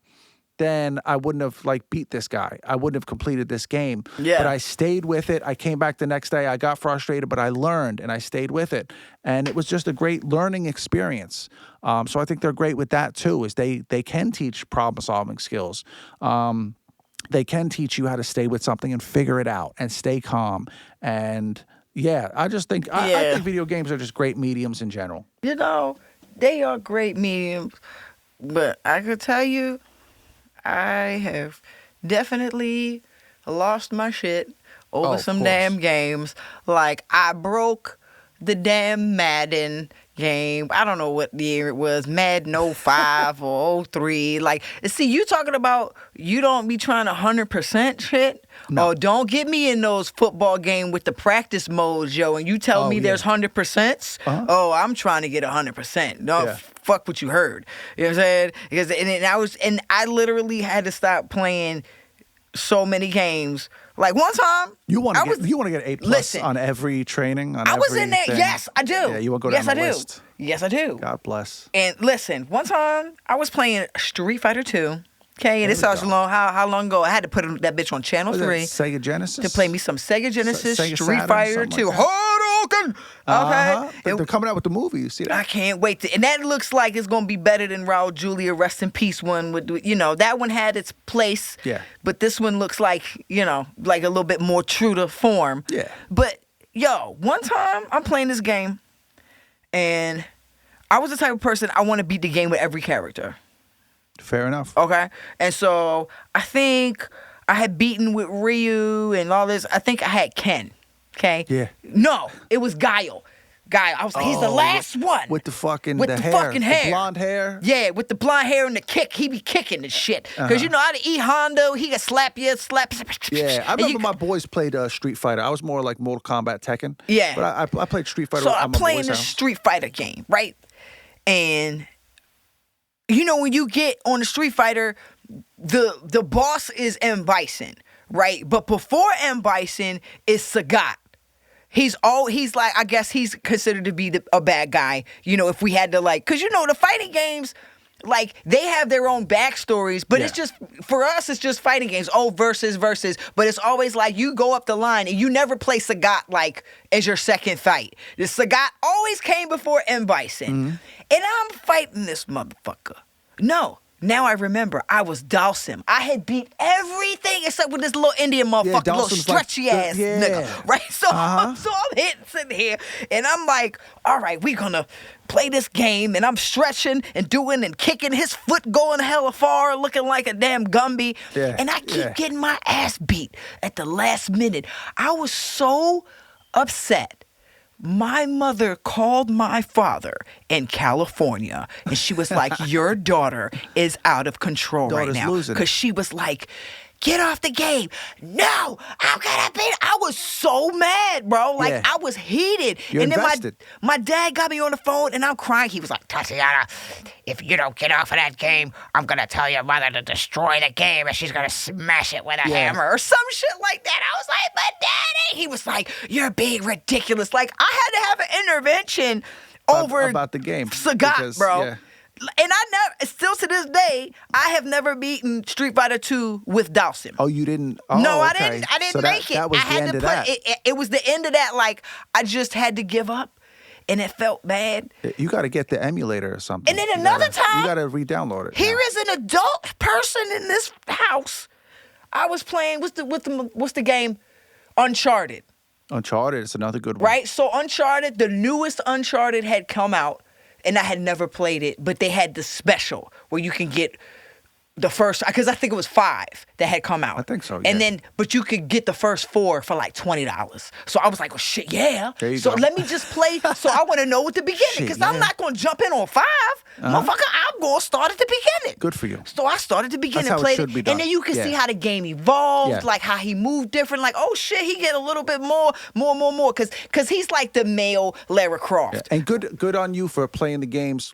then I wouldn't have like beat this guy. I wouldn't have completed this game. Yeah. But I stayed with it. I came back the next day. I got frustrated, but I learned and I stayed with it. And it was just a great learning experience. So I think they're great with that too, is they can teach problem solving skills. They can teach you how to stay with something and figure it out and stay calm. And yeah, I just think I think video games are just great mediums in general. You know, they are great mediums, but I could tell you, I have definitely lost my shit over some damn games. Like, I broke the damn Madden game. I don't know what year it was, Madden 05 or 03. Like, see, you talking about you don't be trying to 100% shit? No. Oh, don't get me in those football game with the practice modes, yo, and you tell me there's 100%s? Oh, I'm trying to get 100%. No, fuck what you heard. You know what I'm saying? Because I literally had to stop playing so many games. Like, one time, you want to get A+ on every training. I was in there. Yes, I do. Yeah, you want to go down the list. Yes, I do. God bless. And listen, one time I was playing Street Fighter 2. Okay, and this was how long ago? I had to put that bitch on Channel 3. Sega Genesis? To play me some Sega Genesis, Sega Street Saturn, Fighter 2. Like Hadouken! Okay. They're coming out with the movie. You see that? I can't wait. And that looks like it's going to be better than Raul Julia, Rest in Peace one. That one had its place. Yeah. But this one looks like, like a little bit more true to form. Yeah. But, one time I'm playing this game, and I was the type of person, I want to beat the game with every character. Fair enough. Okay. And so I think I had beaten with Ryu and all this. I think I had Ken. Okay. Yeah. No, it was Guile. I was like, he's the last one. With the fucking hair. The blonde hair. Yeah, with the blonde hair and the kick. He be kicking and shit. Because how to E Hondo, he can slap you, slap. Yeah, I remember my boys played Street Fighter. I was more like Mortal Kombat, Tekken. Yeah. But I played Street Fighter. So I'm playing the Street Fighter game, right? And when you get on the Street Fighter, the boss is M. Bison, right? But before M. Bison is Sagat. He's like, I guess he's considered to be a bad guy, if we had to because the fighting games, like, they have their own backstories, but it's just, for us, it's just fighting games. Oh, versus. But it's always like you go up the line and you never play Sagat, like, as your second fight. The Sagat always came before M. Bison. Mm-hmm. And I'm fighting this motherfucker. No. Now I remember, I was Dawson. I had beat everything except with this little Indian motherfucker, little stretchy ass nigga, right? So I'm sitting here, and I'm like, all right, we gonna play this game, and I'm stretching and doing and kicking, his foot going hella far, looking like a damn Gumby, and I keep getting my ass beat at the last minute. I was so upset. My mother called my father in California, and she was like, your daughter is out of control right now. Because she was like, get off the game. No, I'm gonna beat it. I was so mad, bro. Like, I was heated. You're and invested. Then my dad got me on the phone, and I'm crying. He was like, Tatiana, if you don't get off of that game, I'm gonna tell your mother to destroy the game, and she's gonna smash it with a hammer or some shit like that. I was like, but daddy. He was like, you're being ridiculous. Like, I had to have an intervention over about the game. Sagat, bro. Yeah. And still to this day, I have never beaten Street Fighter 2 with Dawson. Oh, you didn't? Oh, no, I okay. didn't So make it. That was I had the end to of put that. It was the end of that. Like, I just had to give up, and it felt bad. You got to get the emulator or something. And then another time, you got to re-download it. Here is an adult person in this house. I was playing. What's the game? Uncharted. Uncharted is another good one. Right. So Uncharted, the newest Uncharted had come out. And I had never played it, but they had the special where you can get the first, because I think it was 5 that had come out. I think so, yeah. And then, but you could get the first 4 for like $20. So I was like, well, shit, yeah. There you so go. let me just play. So I want to know at the beginning, because I'm not going to jump in on 5. Motherfucker, I'm going to start at the beginning. Good for you. So I started at the beginning, That's how played it should be done. and then you can see how the game evolved, like how he moved different. Like, oh shit, he get a little bit more, because he's like the male Lara Croft. Yeah. And good on you for playing the games.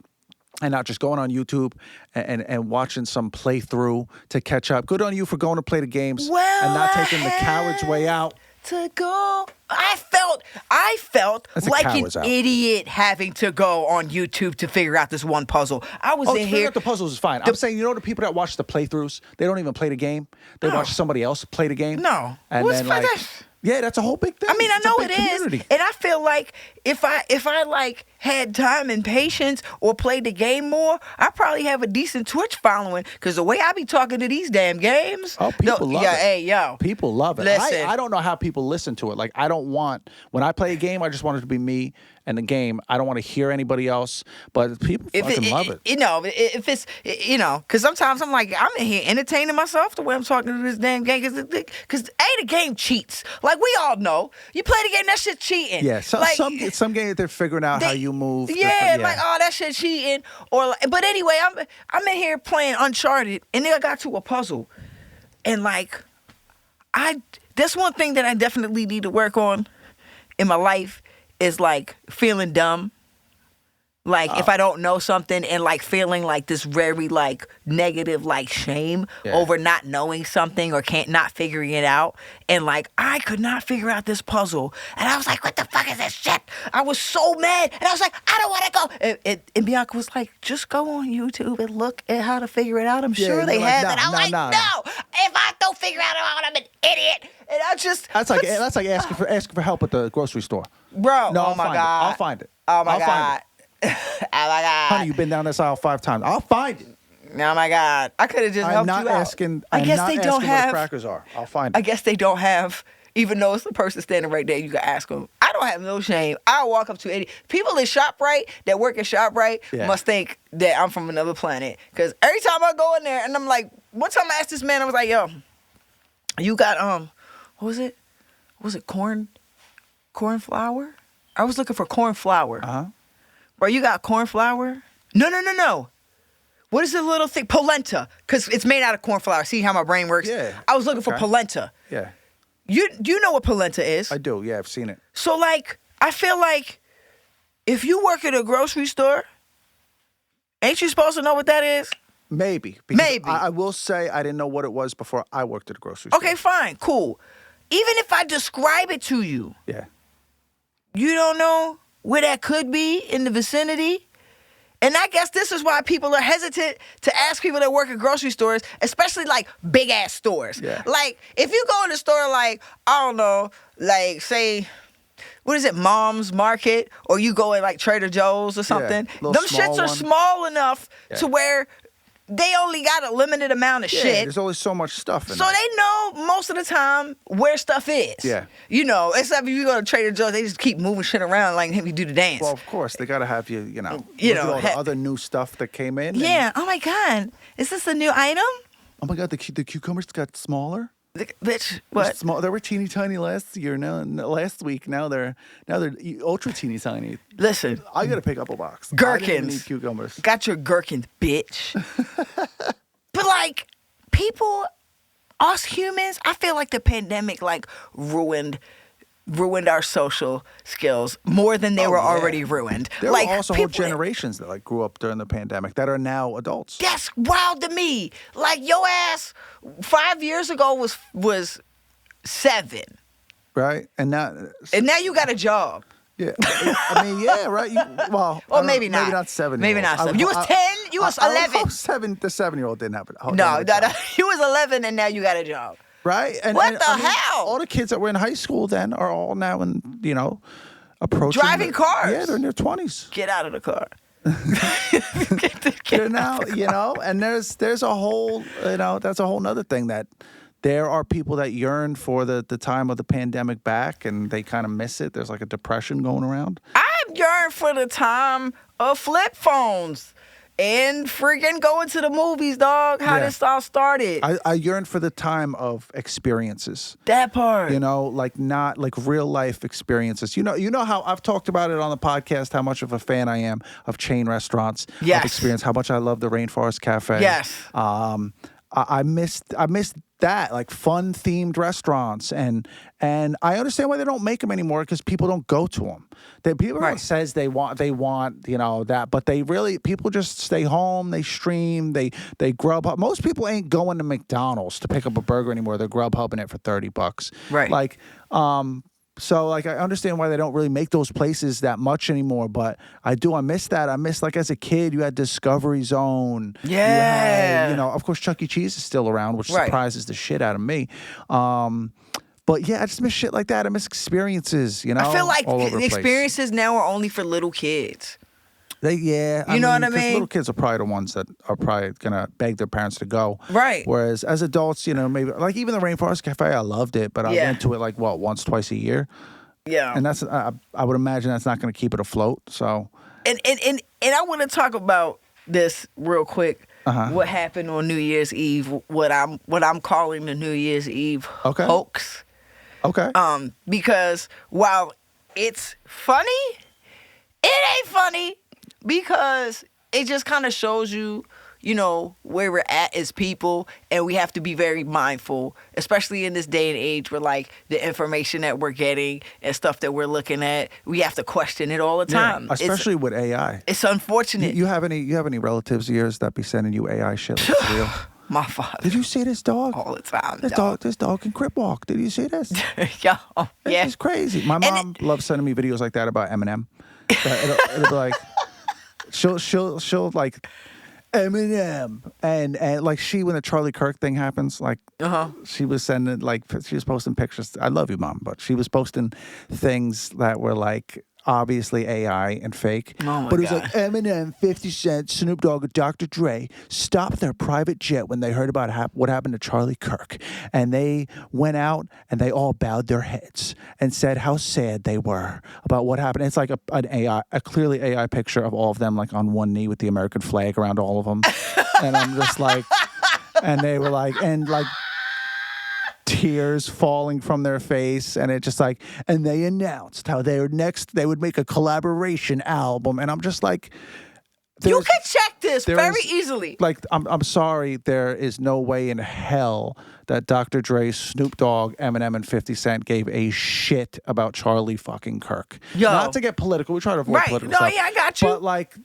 And not just going on YouTube and watching some playthrough to catch up. Good on you for going to play the games and not taking the coward's way out. To go. I felt I felt That's a like cow an is out. idiot having to go on YouTube to figure out this one puzzle. I was in figure here. out the puzzles is fine. I'm saying, the people that watch the playthroughs, they don't even play the game. They watch somebody else play the game. No. And What's then for like, that? yeah, that's a whole big thing. I mean, I It's a know big it community. is, and I feel like if I like had time and patience or played the game more, I probably have a decent Twitch following. Because the way I be talking to these damn games, people love it. Hey, yo, people love it. Listen, I don't know how people listen to it. Like, I don't want, when I play a game, I just want it to be me and the game. I don't want to hear anybody else, but people fucking love it. If it's, because sometimes I'm like, I'm in here entertaining myself the way I'm talking to this damn game. Because the game cheats. Like, we all know. You play the game, that shit cheating. Yeah, some games they're figuring out how you move. Yeah, like, oh, that shit cheating. But anyway, I'm in here playing Uncharted, and then I got to a puzzle. And like, that's one thing that I definitely need to work on in my life is like feeling dumb. Like if I don't know something and like feeling like this very like negative like shame over not knowing something or not figuring it out. And like I could not figure out this puzzle. And I was like, what the fuck is this shit? I was so mad. And I was like, I don't want to go. And Bianca was like, just go on YouTube and look at how to figure it out. I'm sure they have it. I'm like, no. If I don't figure it out, I'm an idiot. And I just that's like asking for help at the grocery store. Bro, no, oh my God. I'll find it. Oh my God. Find it. Oh my God. Honey, you've been down this aisle 5 times. I'll find it. Oh my God. I could have just helped you out. I guess they don't have where the crackers are. I'll find it. I guess they don't have, even though it's the person standing right there, you can ask them. I don't have no shame. I walk up to any people in ShopRite that work at ShopRite must think that I'm from another planet. Because every time I go in there and I'm like, one time I asked this man, I was like, yo, you got what was it? Was it corn flour? I was looking for corn flour. Uh-huh. Bro, you got corn flour? No. What is the little thing? Polenta. Because it's made out of corn flour. See how my brain works? Yeah. I was looking for polenta. Yeah. You know what polenta is? I do. Yeah, I've seen it. So, like, I feel like if you work at a grocery store, ain't you supposed to know what that is? Maybe. Maybe. I will say I didn't know what it was before I worked at a grocery store. Okay, fine. Cool. Even if I describe it to you. Yeah. You don't know where that could be in the vicinity? And I guess this is why people are hesitant to ask people that work at grocery stores, especially like big ass stores. Yeah. Like if you go in a store like, I don't know, like say, what is it, Mom's Market, or you go in like Trader Joe's or something. Them shits are small enough to where they only got a limited amount of shit. There's always so much stuff in So there. they know most of the time where stuff is. Yeah. You know, except if you go to Trader Joe's, they just keep moving shit around like have you do the dance. Well, of course, they got to have you know, look at all the other new stuff that came in. Yeah. Oh, my God. Is this a new item? Oh, my God, the cucumbers got smaller. Bitch, what? They were teeny tiny last year. Last week. Now they're ultra teeny tiny. Listen. I got to pick up a box. Gherkins. I didn't need cucumbers. Got your gherkins, bitch. But like, people, us humans, I feel like the pandemic like ruined our social skills more than they were already ruined. There like, were also whole generations that like grew up during the pandemic that are now adults. That's wild to me. Like your ass 5 years ago was 7. Right? And now you got a job. Yeah. I mean, yeah, right. Or maybe not. Maybe not 7. Maybe not 7. You was 10. You was 11. The 7-year-old didn't have it. No. You was 11 and now you got a job. Right? What the hell? All the kids that were in high school then are all now approaching driving cars. Yeah, they're in their 20s. Get out of the car. They're now, and there's a whole, that's a whole nother thing that there are people that yearn for the time of the pandemic back and they kind of miss it. There's like a depression going around. I yearn for the time of flip phones and freaking going to the movies, dog. How this all started. I yearn for the time of experiences. That part. Like not like real life experiences. You know how I've talked about it on the podcast, how much of a fan I am of chain restaurants. Yes. Of experience, how much I love the Rainforest Cafe. Yes. I missed that, like fun themed restaurants, and I understand why they don't make them anymore because people don't go to them. People says they want that, but people just stay home, they stream, they Grubhub. Most people ain't going to McDonald's to pick up a burger anymore. They're Grubhubbing it for $30. Right. Like So, like, I understand why they don't really make those places that much anymore, but I miss that. I miss, like, as a kid, you had Discovery Zone. Yeah. You had, of course, Chuck E. Cheese is still around, which Right. surprises the shit out of me. But yeah, I just miss shit like that. I miss experiences, I feel like all over the experiences now are only for little kids. You know what I mean? Little kids are probably the ones that are probably gonna beg their parents to go. Right. Whereas as adults, maybe like even the Rainforest Cafe, I loved it, but I went to it like once, twice a year. Yeah. And that's I would imagine that's not going to keep it afloat. So. And I want to talk about this real quick. What happened on New Year's Eve? What I'm calling the New Year's Eve hoax. Okay. Because while it's funny, it ain't funny because it just kind of shows you, where we're at as people, and we have to be very mindful, especially in this day and age where, like, the information that we're getting and stuff that we're looking at, we have to question it all the time. Yeah, especially with AI. It's unfortunate. You have any relatives of yours that be sending you AI shit like it's real? My father. Did you see this dog? All the time. This dog can crip walk. Did you see this? Yeah. It's crazy. My mom loves sending me videos like that about Eminem. It'll be like, she'll like Eminem and like when the Charlie Kirk thing happens, like she was sending she was posting pictures. I love you, Mom, but she was posting things that were like obviously AI and fake. Oh my but it was God. like Eminem, 50 Cent, Snoop Dogg, and Dr. Dre stopped their private jet when they heard about what happened to Charlie Kirk. And they went out and they all bowed their heads and said how sad they were about what happened. It's like a clearly AI picture of all of them like on one knee with the American flag around all of them. And I'm just like, and they were like, tears falling from their face, and it just like, and they announced how they would make a collaboration album, and I'm just like, you can check this very easily. Like, I'm sorry, there is no way in hell that Dr. Dre, Snoop Dogg, Eminem, and 50 Cent gave a shit about Charlie fucking Kirk. Not to get political, we try to avoid political stuff. I got you. But like,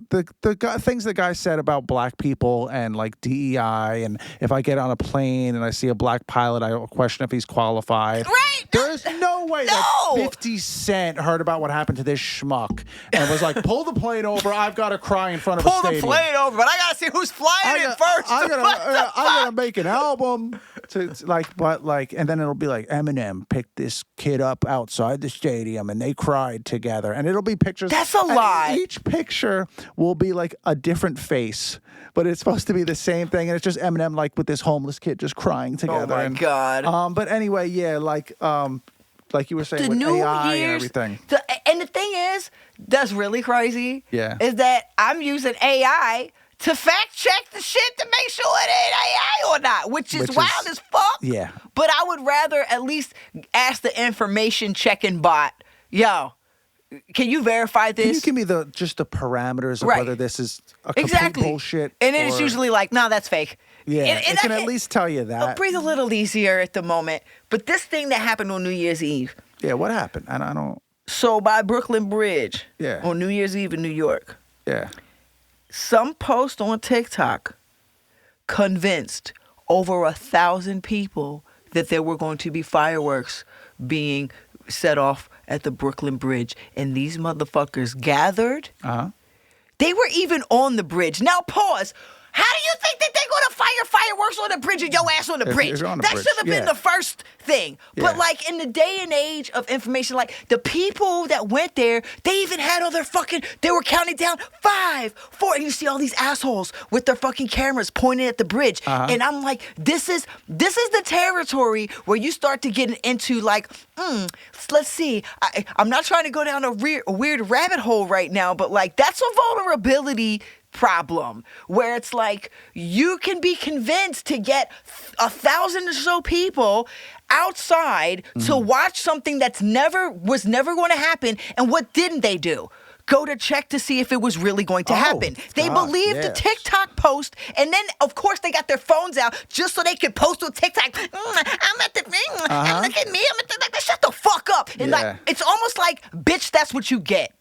the things the guy said about black people and like DEI, and if I get on a plane and I see a black pilot, I question if he's qualified. Right. There's no way that 50 Cent heard about what happened to this schmuck and was like, pull the plane over, I've got to cry in front of a stadium. Pull the plane over, but I got to see who's flying in first. I gotta make an album and then it'll be like, Eminem picked this kid up outside the stadium and they cried together, and it'll be pictures. That's a lie. Each picture will be like a different face, but it's supposed to be the same thing, and it's just Eminem like with this homeless kid just crying together. Oh my God. But anyway, yeah, like you were saying the with New AI Year's, and everything. And the thing is, that's really crazy. Yeah. Is that I'm using AI to fact check the shit to make sure it ain't AI or not, which is wild as fuck. Yeah. But I would rather at least ask the information checking bot, yo, can you verify this? Can you give me just the parameters of whether this is a complete bullshit? And then it's usually like, no, that's fake. Yeah, it can at least tell you that. I'll breathe a little easier at the moment. But this thing that happened on New Year's Eve. Yeah, what happened? I don't. So by Brooklyn Bridge. Yeah. On New Year's Eve in New York. Yeah. Some post on TikTok convinced over 1,000 people that there were going to be fireworks being set off at the Brooklyn Bridge, and these motherfuckers gathered. They were even on the bridge. Now pause. How do you think that they're going to fire fireworks on the bridge and your ass on the bridge? On the that bridge. should have been the first thing. Yeah. But like in the day and age of information, like the people that went there, they even had all their they were counting down 5, 4, and you see all these assholes with their fucking cameras pointing at the bridge. And I'm like, this is the territory where you start to get into like, let's see. I'm not trying to go down a weird rabbit hole right now, but like that's a vulnerability problem where it's like you can be convinced to get 1,000 or so people outside to watch something that's was never going to happen. And what didn't they do? Go to check to see if it was really going to happen. They believed the TikTok post, and then of course they got their phones out just so they could post on TikTok. I'm at the ring. Look at me. I'm at the. Shut the fuck up. And like it's almost like, bitch, that's what you get.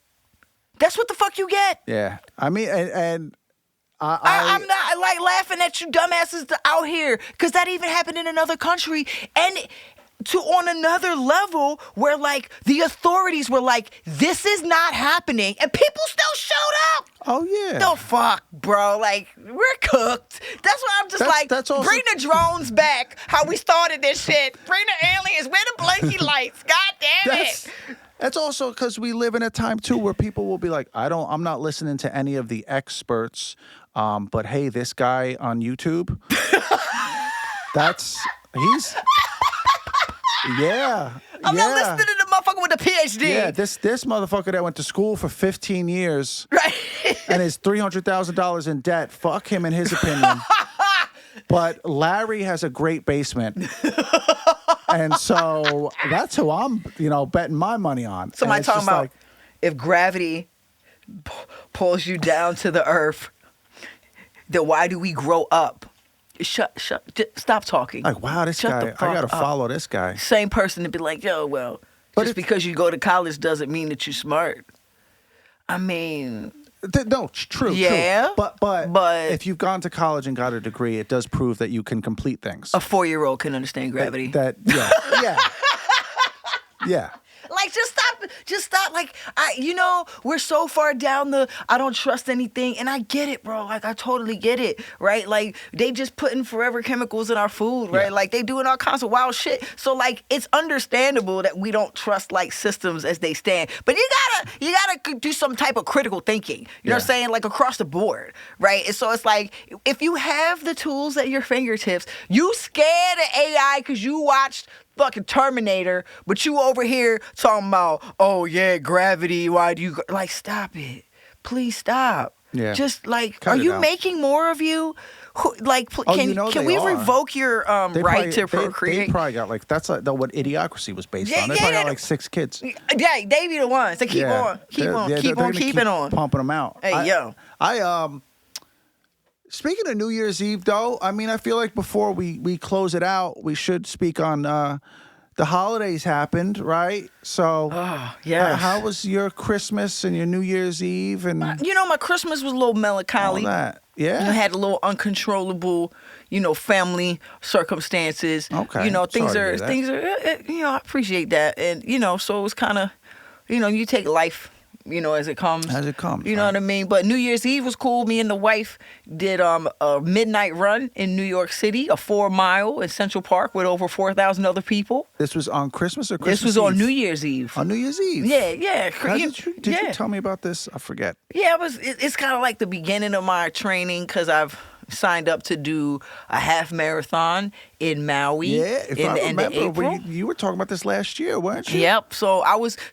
That's what the fuck you get. Yeah. I mean, and I'm not like laughing at you dumbasses out here because that even happened in another country. And to on another level where like the authorities were like, this is not happening, and people still showed up. Oh yeah. The fuck, bro? Like, we're cooked. That's why I'm just that's also, bring the drones back. How we started this shit. Bring the aliens. Where the blinky lights? God damn it. That's also because we live in a time too where people will be like, I'm not listening to any of the experts, but hey, this guy on YouTube, yeah. I'm not listening to the motherfucker with the PhD. Yeah, this motherfucker that went to school for 15 years, right, and is $300,000 in debt. Fuck him in his opinion. But Larry has a great basement. And so that's who I'm, betting my money on. Somebody talking about like, if gravity pulls you down to the earth, then why do we grow up? Stop talking. Like, wow, this guy, I got to follow this guy. Same person to be like, yo, well, just because you go to college doesn't mean that you're smart. I mean... No, true. Yeah. True. But if you've gone to college and got a degree, it does prove that you can complete things. A 4-year-old can understand gravity. Yeah. Like, just stop. Like, we're so far down I don't trust anything. And I get it, bro. Like, I totally get it, right? Like, they just putting forever chemicals in our food, right? Yeah. Like, they doing all kinds of wild shit. So, like, it's understandable that we don't trust, like, systems as they stand. But you gotta do some type of critical thinking. You know what I'm saying? Like, across the board, right? And so it's like, if you have the tools at your fingertips, you scared of AI because you watched fucking Terminator, but you over here talking about, oh yeah, gravity, why do you like, stop it, please stop. Yeah, just like, cut are you out. Making more of you? Like, can we revoke your right to procreate? They probably got like, that's like what Idiocracy was based on. They probably got like 6 kids. Yeah, they be the ones. They keep on keeping on, pumping them out. Hey, Speaking of New Year's Eve, though, I mean, I feel like before we close it out, we should speak on the holidays happened, right? So, how was your Christmas and your New Year's Eve? And my Christmas was a little melancholy. All that, yeah. I had a little uncontrollable, family circumstances. Okay. Things are. I appreciate that, and so it was kind of, you take life, as it comes. As it comes. You know what I mean? But New Year's Eve was cool. Me and the wife did a midnight run in New York City, a 4-mile in Central Park with over 4,000 other people. This was on Christmas or Christmas This was Eve? on New Year's Eve. On New Year's Eve? Yeah. Did you tell me about this? I forget. Yeah, it's kind of like the beginning of my training because I've signed up to do a half marathon in Maui. Yeah, if in I the end of remember, April. you were talking about this last year, weren't you? Yep. So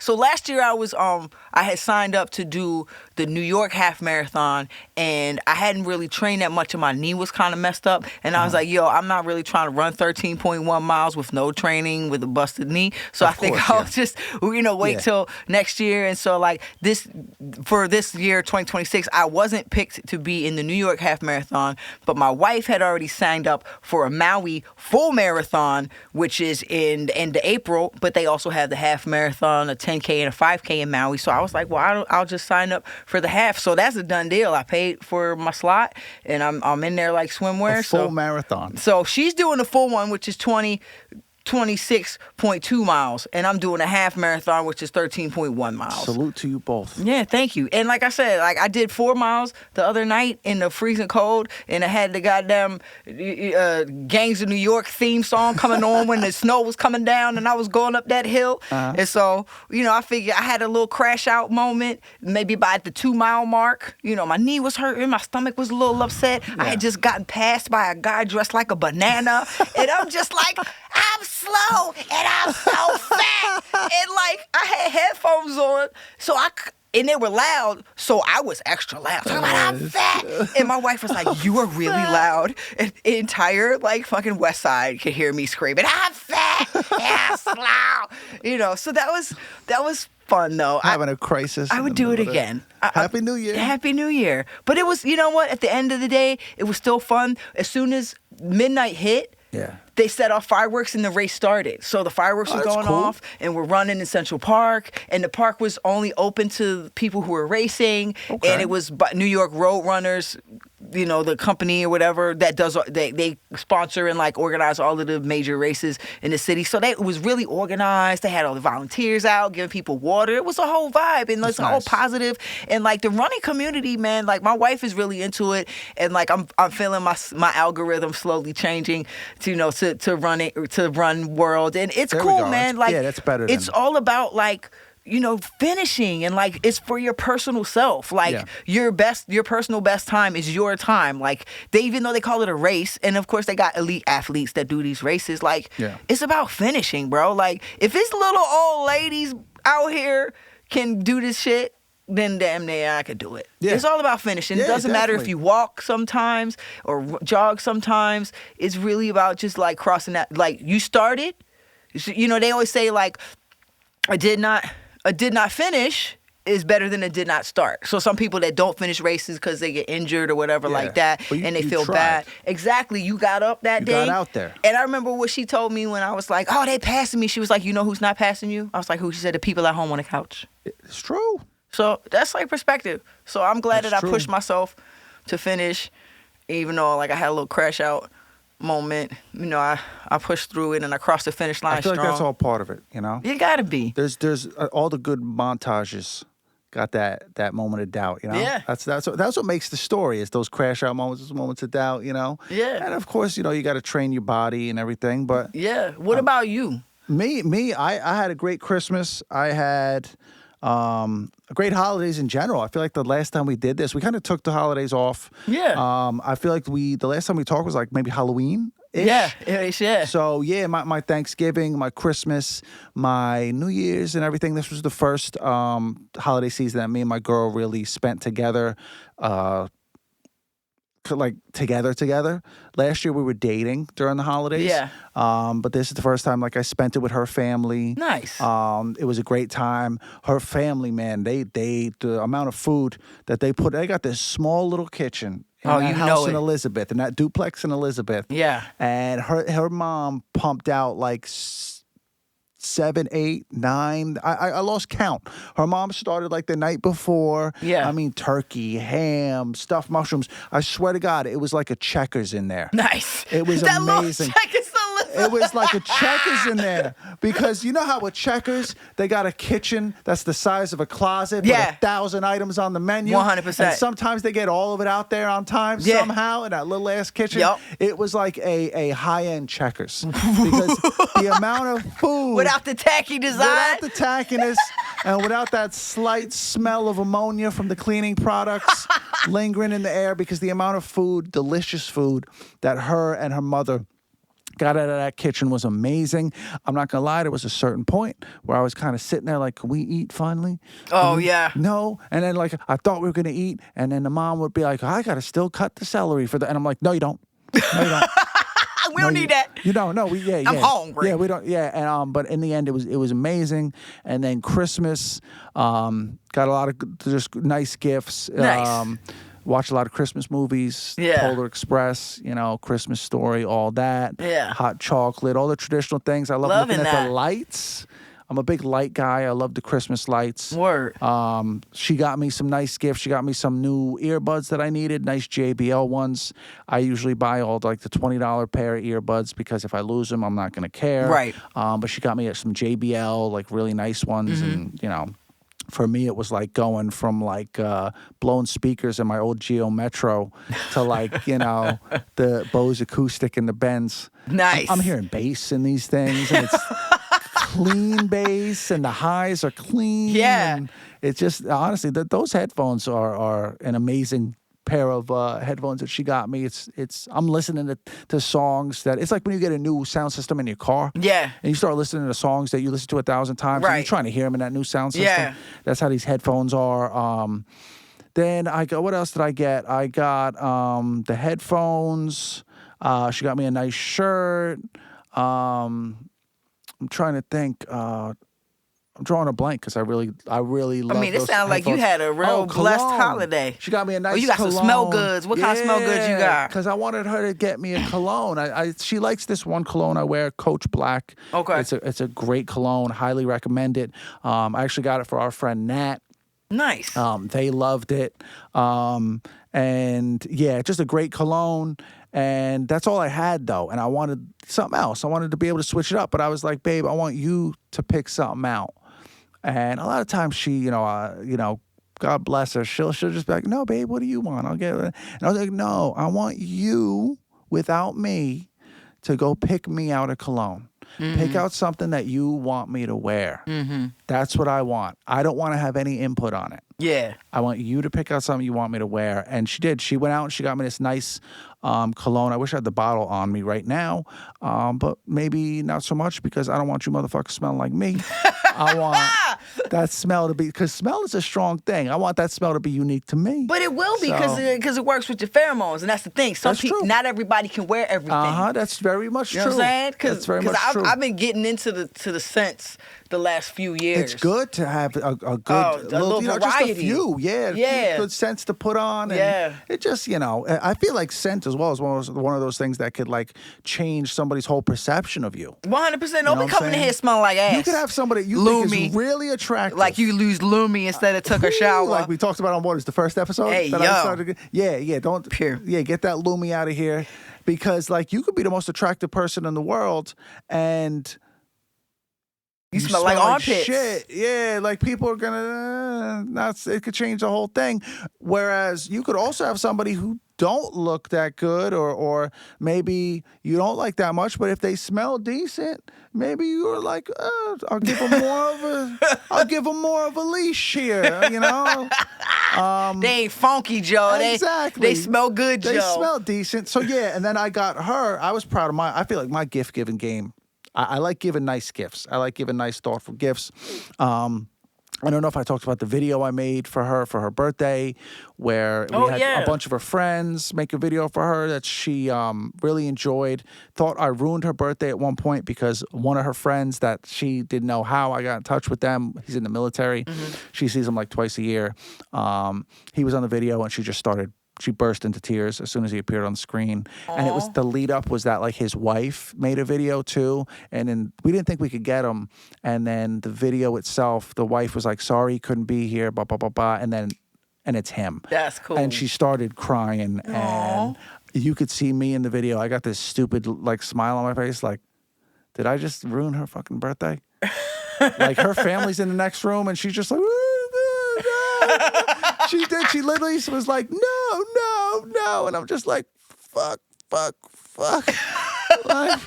last year I had signed up to do the New York half marathon, and I hadn't really trained that much, and my knee was kind of messed up, and I was like, yo, I'm not really trying to run 13.1 miles with no training with a busted knee. So I think I'll just wait till next year. And so like for this year 2026, I wasn't picked to be in the New York half marathon, but my wife had already signed up for a Maui full marathon, which is in the end of April, but they also have the half marathon, a 10K and a 5K in Maui. So I was like, well, I'll just sign up for the half. So that's a done deal. I paid for my slot, and I'm in there like swimwear. A full marathon. So she's doing the full one, which is 26.2 miles, and I'm doing a half marathon, which is 13.1 miles. Salute to you both. Yeah, thank you. And like I said, like I did 4 miles the other night in the freezing cold, and I had the goddamn Gangs of New York theme song coming on when the snow was coming down, and I was going up that hill. And so, I figured I had a little crash out moment, maybe by the 2-mile mark. My knee was hurting, my stomach was a little upset. Yeah. I had just gotten passed by a guy dressed like a banana, and I'm just like, I'm slow and I'm so fat, and like I had headphones on, and they were loud, so I was extra loud. So I'm fat, and my wife was like, "You are really loud." And the entire like fucking West Side could hear me screaming, "I'm fat, yeah, slow." So that was fun though. Having a crisis. I would do it again. Happy New Year. Happy New Year. But it was, what? At the end of the day, it was still fun. As soon as midnight hit. Yeah. They set off fireworks and the race started. So the fireworks were going off, and we're running in Central Park, and the park was only open to people who were racing, and it was New York road runners, the company or whatever that does, they sponsor and like organize all of the major races in the city. So it was really organized. They had all the volunteers out giving people water. It was a whole vibe, and it's all positive. And like the running community, man, like my wife is really into it, and like I'm feeling my algorithm slowly changing to to run world, and it's cool, man. Like that's better. It's all about like finishing, and like it's for your personal self. Like your personal best time is your time. Like even though they call it a race, and of course they got elite athletes that do these races, like it's about finishing, bro. Like if this little old ladies out here can do this shit, then damn near I could do it. Yeah. It's all about finishing. It doesn't matter if you walk sometimes or jog sometimes. It's really about just like crossing that. Like you started, they always say like a did not finish is better than a did not start. So some people that don't finish races because they get injured or whatever like that, and they feel bad. Exactly. You got up that day. You got out there. And I remember what she told me when I was like, oh, they passing me. She was like, you know who's not passing you? I was like, who? She said, the people at home on the couch. It's true. So that's like perspective. So I'm glad that I pushed myself to finish, even though like I had a little crash out moment. I pushed through it and I crossed the finish line. I feel like that's all part of it. You gotta be. There's all the good montages got that moment of doubt. Yeah. That's what makes the story, is those crash out moments, those moments of doubt. Yeah. And of course, you got to train your body and everything. But yeah. What about you? Me, I had a great Christmas. I had great holidays in general. I feel like the last time we did this, we kind of took the holidays off. Yeah. I feel like the last time we talked was like maybe Halloween. Yeah. So yeah, my Thanksgiving, my Christmas, my New Year's and everything. This was the first holiday season that me and my girl really spent together. Together. Last year we were dating during the holidays. Yeah. But this is the first time like I spent it with her family. Nice. It was a great time. Her family, man, the amount of food that they got this small little kitchen in that house in Elizabeth, in that duplex in Elizabeth. Yeah. And her mom pumped out like 7, 8, 9. I lost count. Her mom started like the night before. Yeah. I mean, turkey, ham, stuffed mushrooms. I swear to God, it was like a Checkers in there. Nice. It was amazing. It was like a Checkers in there, because you know how with Checkers they got a kitchen that's the size of a closet, with 1,000 items on the menu. 100%. And sometimes they get all of it out there on time somehow in that little ass kitchen. Yep. It was like a high-end Checkers, because the amount of food without the tacky design, without the tackiness, and without that slight smell of ammonia from the cleaning products lingering in the air, because the amount of food, delicious food, that her and her mother got out of that kitchen was amazing. I'm not gonna lie, there was a certain point where I was kind of sitting there like, can we eat finally? Oh, yeah. No. And then like I thought we were gonna eat, and then the mom would be like, I gotta still cut the celery for that. And I'm like, no, you don't. No, you don't. We don't need that. You don't. No, I'm hungry. Yeah, we don't. Yeah, and but in the end, it was amazing. And then Christmas, got a lot of just nice gifts. Nice. Watched a lot of Christmas movies. Yeah. Polar Express, Christmas Story, all that. Yeah. Hot chocolate, all the traditional things. I love looking at the lights. I'm a big light guy. I love the Christmas lights. Word. She got me some nice gifts. She got me some new earbuds that I needed, nice JBL ones. I usually buy all like the $20 pair of earbuds, because if I lose them, I'm not going to care. Right. But she got me some JBL, like really nice ones. Mm-hmm. And, for me, it was like going from like blown speakers in my old Geo Metro to like, the Bose acoustic and the Benz. Nice. I'm hearing bass in these things, and it's clean bass, and the highs are clean. Yeah. And it's just, honestly, those headphones are an amazing pair of headphones that she got me. I'm listening to songs that, it's like when you get a new sound system in your car. Yeah. And you start listening to songs that you listen to 1,000 times. Right. And you're trying to hear them in that new sound system. Yeah. That's how these headphones are. Then what else did I get? I got the headphones. She got me a nice shirt. I'm trying to think. I'm drawing a blank because I really love. I mean, it sounds like you had a real blessed holiday. She got me a nice. Oh, you got cologne. some smell goods. What kind of smell goods you got? Because I wanted her to get me a cologne. She likes this one cologne I wear, Coach Black. Okay. It's a great cologne. Highly recommend it. I actually got it for our friend Nat. Nice. They loved it. And yeah, just a great cologne. And that's all I had though. And I wanted something else. I wanted to be able to switch it up. But I was like, babe, I want you to pick something out. And a lot of times she, God bless her, she'll just be like, no, babe, what do you want? I'll get it. And I was like, no, I want you, without me, to go pick me out a cologne. Mm-hmm. Pick out something that you want me to wear. Mm-hmm. That's what I want. I don't want to have any input on it. Yeah. I want you to pick out something you want me to wear. And she did. She went out and she got me this nice cologne. I wish I had the bottle on me right now, but maybe not so much because I don't want you motherfuckers smelling like me. I want that smell to be, because smell is a strong thing. I want that smell to be unique to me. But it will be because it works with your pheromones, and that's the thing. Some people, true. Not everybody can wear everything. That's very much true. You know what I'm saying? That's very much true. I've been getting into the scents the last few years. It's good to have a good little variety. Just a few, good scents to put on. And it just, I feel like scent as well is one of those things that could like change somebody's whole perception of you. 100%. Don't be coming in here smelling like ass. You could have somebody you think is really attractive. Like you lose Lumi instead of took a shower. Like we talked about on what is the first episode? Hey, don't get that Lumi out of here, because like you could be the most attractive person in the world and you smell like armpits. Shit. Yeah, like people are gonna it could change the whole thing. Whereas you could also have somebody who don't look that good, or maybe you don't like that much, but if they smell decent, maybe you're like, I'll give them more of a leash here, They ain't funky, Joe. Exactly. They smell good, Joe. They smell decent. So yeah, and then I got her. I was proud of I feel like my gift giving game. I like giving nice gifts. I like giving nice, thoughtful gifts. I don't know if I talked about the video I made for her birthday, where we had a bunch of her friends make a video for her that she really enjoyed. Thought I ruined her birthday at one point because one of her friends that she didn't know how I got in touch with them. He's in the military. Mm-hmm. She sees him like twice a year. He was on the video and she burst into tears as soon as he appeared on the screen. Aww. And it was the lead up was that like his wife made a video too. And then we didn't think we could get him. And then the video itself, the wife was like, sorry, he couldn't be here, blah, blah, blah, blah. And it's him. That's cool. And she started crying. Aww. And you could see me in the video. I got this stupid like smile on my face. Like, did I just ruin her fucking birthday? Like her family's in the next room and she's just like, she did. She literally was like, no. And I'm just like, fuck. Like,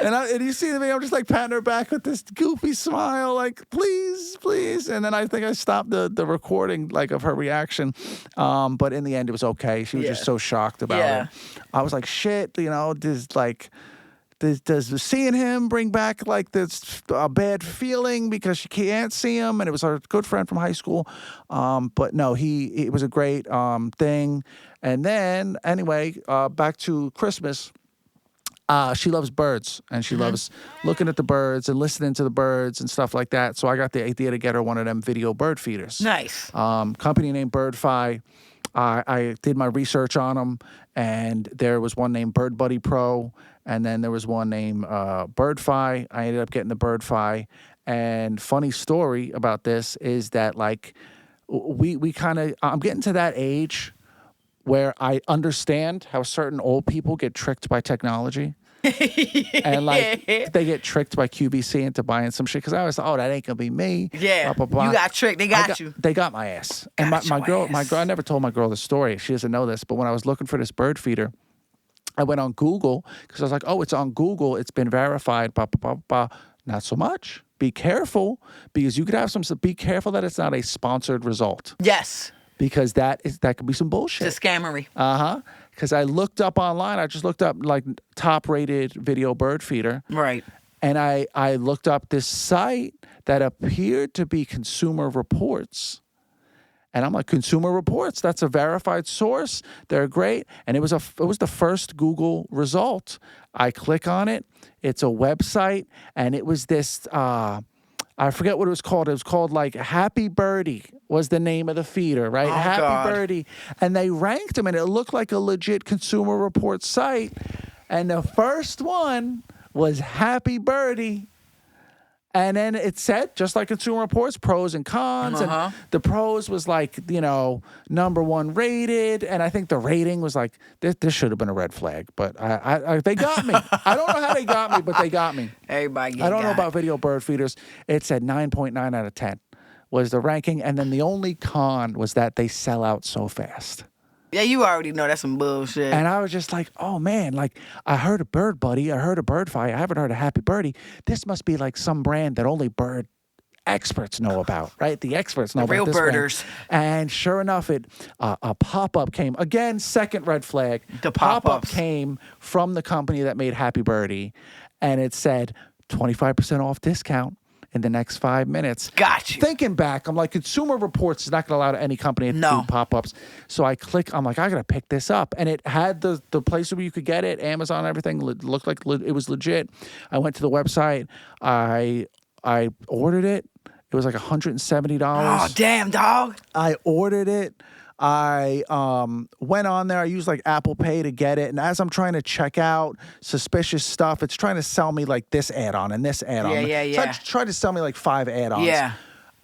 and you see me, I'm just like patting her back with this goofy smile, like, please. And then I think I stopped the recording, like, of her reaction. But in the end, it was okay. She was just so shocked about it. I was like, shit, does seeing him bring back like this a bad feeling because she can't see him, and it was our good friend from high school. But no, it was a great thing. And then anyway, back to Christmas. She loves birds, and she loves looking at the birds and listening to the birds and stuff like that. So I got the idea to get her one of them video bird feeders. Nice. Company named BirdFi. I did my research on them, and there was one named Bird Buddy Pro, and then there was one named BirdFi. I ended up getting the BirdFi. And funny story about this is that, like, we kind of, I'm getting to that age where I understand how certain old people get tricked by technology. And like they get tricked by QVC into buying some shit because I always thought, that ain't gonna be me. Yeah, blah, blah, blah. You got tricked. They got you. They got my ass. And my girl, I never told my girl the story. She doesn't know this. But when I was looking for this bird feeder, I went on Google because I was like, oh, it's on Google. It's been verified. Blah, blah, blah, blah. Not so much. Be careful because you could have some. Be careful that it's not a sponsored result. Yes. Because that could be some bullshit. It's a scammery. Because I looked up online. I just looked up like top-rated video bird feeder. Right. And I looked up this site that appeared to be Consumer Reports. And I'm like, Consumer Reports, that's a verified source. They're great. And it was the first Google result. I click on it. It's a website. And it was this, I forget what it was called. It was called like Happy Birdie was the name of the feeder, right? Oh, Happy God. Birdie. And they ranked them, and it looked like a legit Consumer Reports site. And the first one was Happy Birdie. And then it said, just like Consumer Reports, pros and cons. And the pros was like, #1 rated. And I think the rating was like, this should have been a red flag. But they got me. I don't know how they got me, but they got me. Everybody I don't know about video bird feeders. It said 9.9 out of 10 was the ranking. And then the only con was that they sell out so fast. Yeah, you already know that's some bullshit. And I was just like, oh, man, like, I heard of Bird Buddy. I heard of Birdfy. I haven't heard of Happy Birdie. This must be like some brand that only bird experts know about, right? The experts know about this birders. Brand. And sure enough, a pop-up came. Again, second red flag. The pop-up came from the company that made Happy Birdie, and it said 25% off discount in the next 5 minutes. Got you. Thinking back, I'm like, Consumer Reports is not going to allow any company to do pop-ups. So I click, I'm like, I got to pick this up. And it had the place where you could get it, Amazon, everything looked like it was legit. I went to the website. I ordered it. It was like $170. Oh, damn, dog. I ordered it. I went on there. I used like Apple Pay to get it. And as I'm trying to check out suspicious stuff, it's trying to sell me like this add-on and this add-on. Yeah. So it tried to sell me like 5 add-ons. Yeah.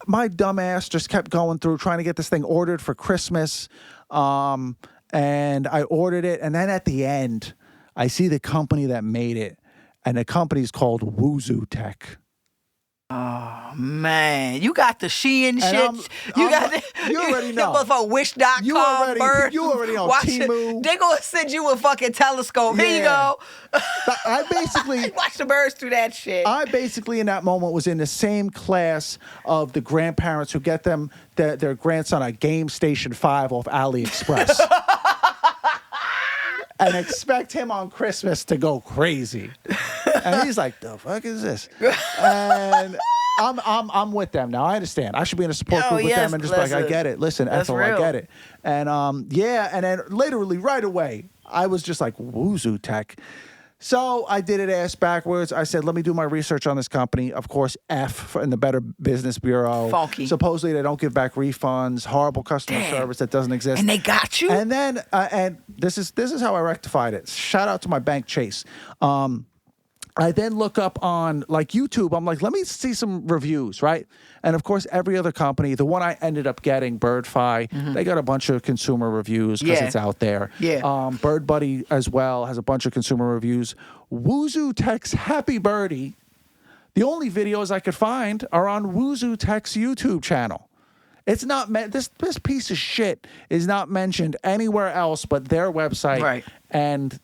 My dumb ass just kept going through trying to get this thing ordered for Christmas. And I ordered it. And then at the end, I see the company that made it. And the company's called Woozoo Tech. Oh, man. You got the Shein shit. You already know. Motherfucker Wish.com. You already know. Temu. They gonna send you a fucking telescope. Here you go. I basically... watch the birds through that shit. I basically, in that moment, was in the same class of the grandparents who get them their grandson a Game Station 5 off AliExpress. And expect him on Christmas to go crazy. And he's like, the fuck is this? And I'm with them now. I understand. I should be in a support group with them and just be like, I get it. Listen, Ethel, I get it. And and then literally right away, I was just like, Woozoo Tech. So I did it ass backwards. I said, let me do my research on this company. Of course, in the Better Business Bureau. Funky. Supposedly they don't give back refunds. Horrible customer service that doesn't exist. And they got you? And then, and this is how I rectified it. Shout out to my bank, Chase. I then look up on like YouTube. I'm like, let me see some reviews, right? And of course, every other company, the one I ended up getting, Birdfy, they got a bunch of consumer reviews because it's out there. Yeah. Bird Buddy as well has a bunch of consumer reviews. Woozoo Tech's Happy Birdie, the only videos I could find are on Woozoo Tech's YouTube channel. It's not this piece of shit is not mentioned anywhere else but their website. Right. And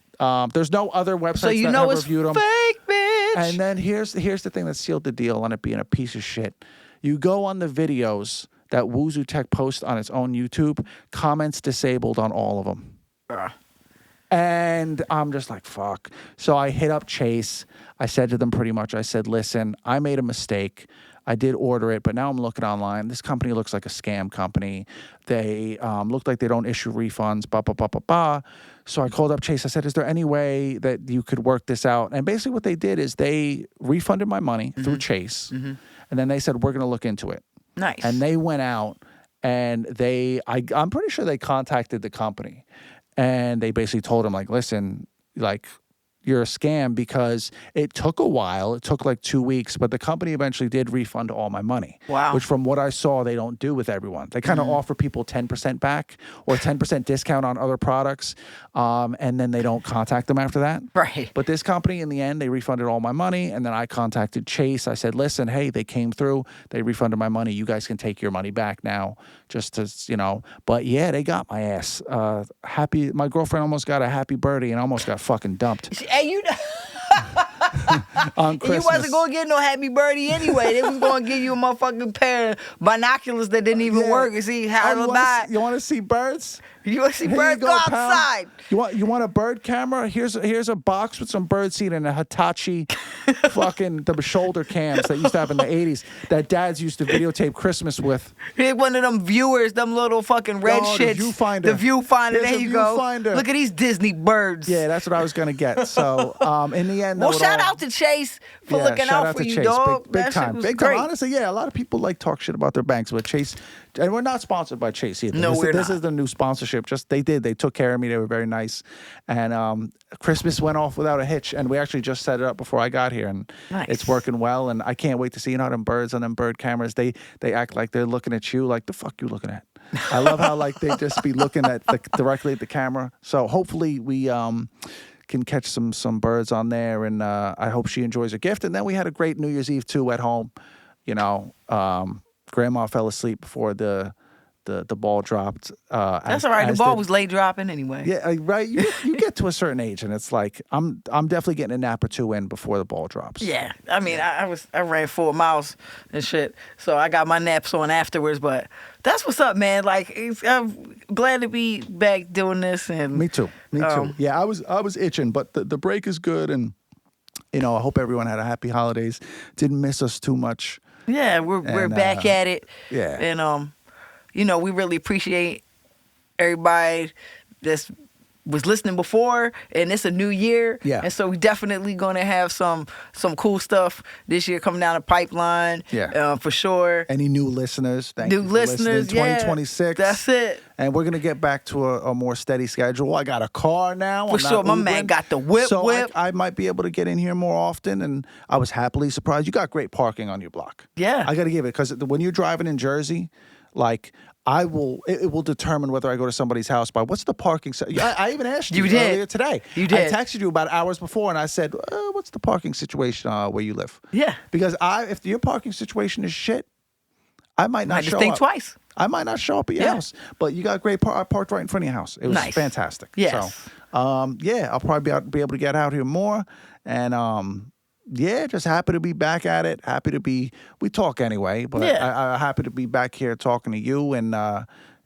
there's no other websites so you that know have it's reviewed them. Fake, bitch. And then here's the thing that sealed the deal on it being a piece of shit. You go on the videos that Woozoo Tech posts on its own YouTube, comments disabled on all of them. And I'm just like, fuck. So I hit up Chase. I said to them pretty much, I said, listen, I made a mistake. I did order it, but now I'm looking online. This company looks like a scam company. They look like they don't issue refunds, blah, blah, blah, blah, blah. So I called up Chase. I said, is there any way that you could work this out? And basically what they did is they refunded my money through Chase. And then they said, we're going to look into it. Nice. And they went out and I'm pretty sure they contacted the company. And they basically told them, like, listen, like, you're a scam because it took a while. It took like 2 weeks, but the company eventually did refund all my money. Wow. Which from what I saw, they don't do with everyone. They kind of offer people 10% back or 10% discount on other products, and then they don't contact them after that. Right. But this company, in the end, they refunded all my money, and then I contacted Chase. I said, listen, hey, they came through. They refunded my money. You guys can take your money back now, just to, But yeah, they got my ass. My girlfriend almost got a Happy Birdie and almost got fucking dumped. And you on Christmas. You wasn't going to get no Happy Birdie anyway. They was going to give you a motherfucking pair of binoculars that didn't even work and see how to buy. You want to see birds? You want to see birds? Go outside. You want a bird camera? Here's a box with some bird seed and a Hitachi fucking the shoulder cams that used to have in the 80s that dads used to videotape Christmas with. Here's one of them viewers, them little fucking red shits. The viewfinder. The viewfinder. There's there you go. Viewfinder. Look at these Disney birds. Yeah, that's what I was going to get. So in the end, well, shout out to Chase for looking out for you, Chase. dog. Big That time. shit was Big great. time. Honestly, yeah, a lot of people like talk shit about their banks, but Chase, and we're not sponsored by Chase either. No, This is the new sponsorship. Just they took care of me. They were very nice, and Christmas went off without a hitch, and we actually just set it up before I got here, and it's working well. And I can't wait to see them birds on them bird cameras. They act like they're looking at you, like the fuck you looking at. I love how like they just be looking at directly at the camera. So hopefully we can catch some birds on there, and I hope she enjoys her gift. And then we had a great New Year's Eve too at home. You know, Grandma fell asleep before the ball dropped. That's all right. The ball was late dropping anyway. Yeah, right. You get to a certain age, and it's like I'm definitely getting a nap or two in before the ball drops. Yeah, I mean, I ran 4 miles and shit, so I got my naps on afterwards. But that's what's up, man. Like, I'm glad to be back doing this. And me too. Yeah, I was itching, but the break is good, and you know, I hope everyone had a happy holidays. Didn't miss us too much. Yeah, we're back at it. Yeah, and you know, we really appreciate everybody that was listening before, and it's a new year. Yeah. And so we definitely going to have some cool stuff this year coming down the pipeline. Yeah. For sure. Any new listeners? Thank new you for listeners, listening. 2026. That's it. And we're going to get back to a more steady schedule. I got a car now. For sure. My man got the whip. So I might be able to get in here more often, and I was happily surprised. You got great parking on your block. Yeah. I got to give it, because when you're driving in Jersey, like, it will determine whether I go to somebody's house by what's the parking. I even asked you earlier today. You did. I texted you about hours before, and I said, what's the parking situation where you live? Yeah. Because if your parking situation is shit, I might not show up. Think twice. I might not show up at your house, but you got great I parked right in front of your house. It was fantastic. Yes. So, I'll probably be able to get out here more, and just happy to be back at it. We talk anyway, but I'm happy to be back here talking to you. And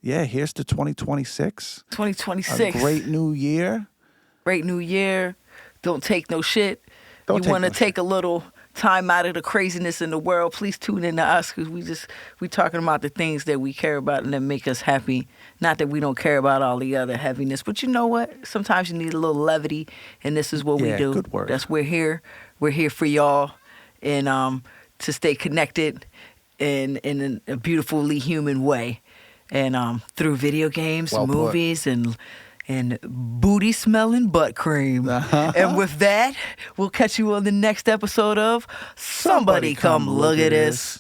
here's to 2026. 2026. A great new year. Great new year. Don't take no shit. You want to take a little time out of the craziness in the world, please tune in to us, because we talking about the things that we care about and that make us happy. Not that we don't care about all the other heaviness, but you know what? Sometimes you need a little levity, and this is what we do. Good word. We're here. We're here for y'all, and to stay connected in a beautifully human way, and through video games, movies, and booty smelling butt cream. And with that, we'll catch you on the next episode of Somebody Come Look at This.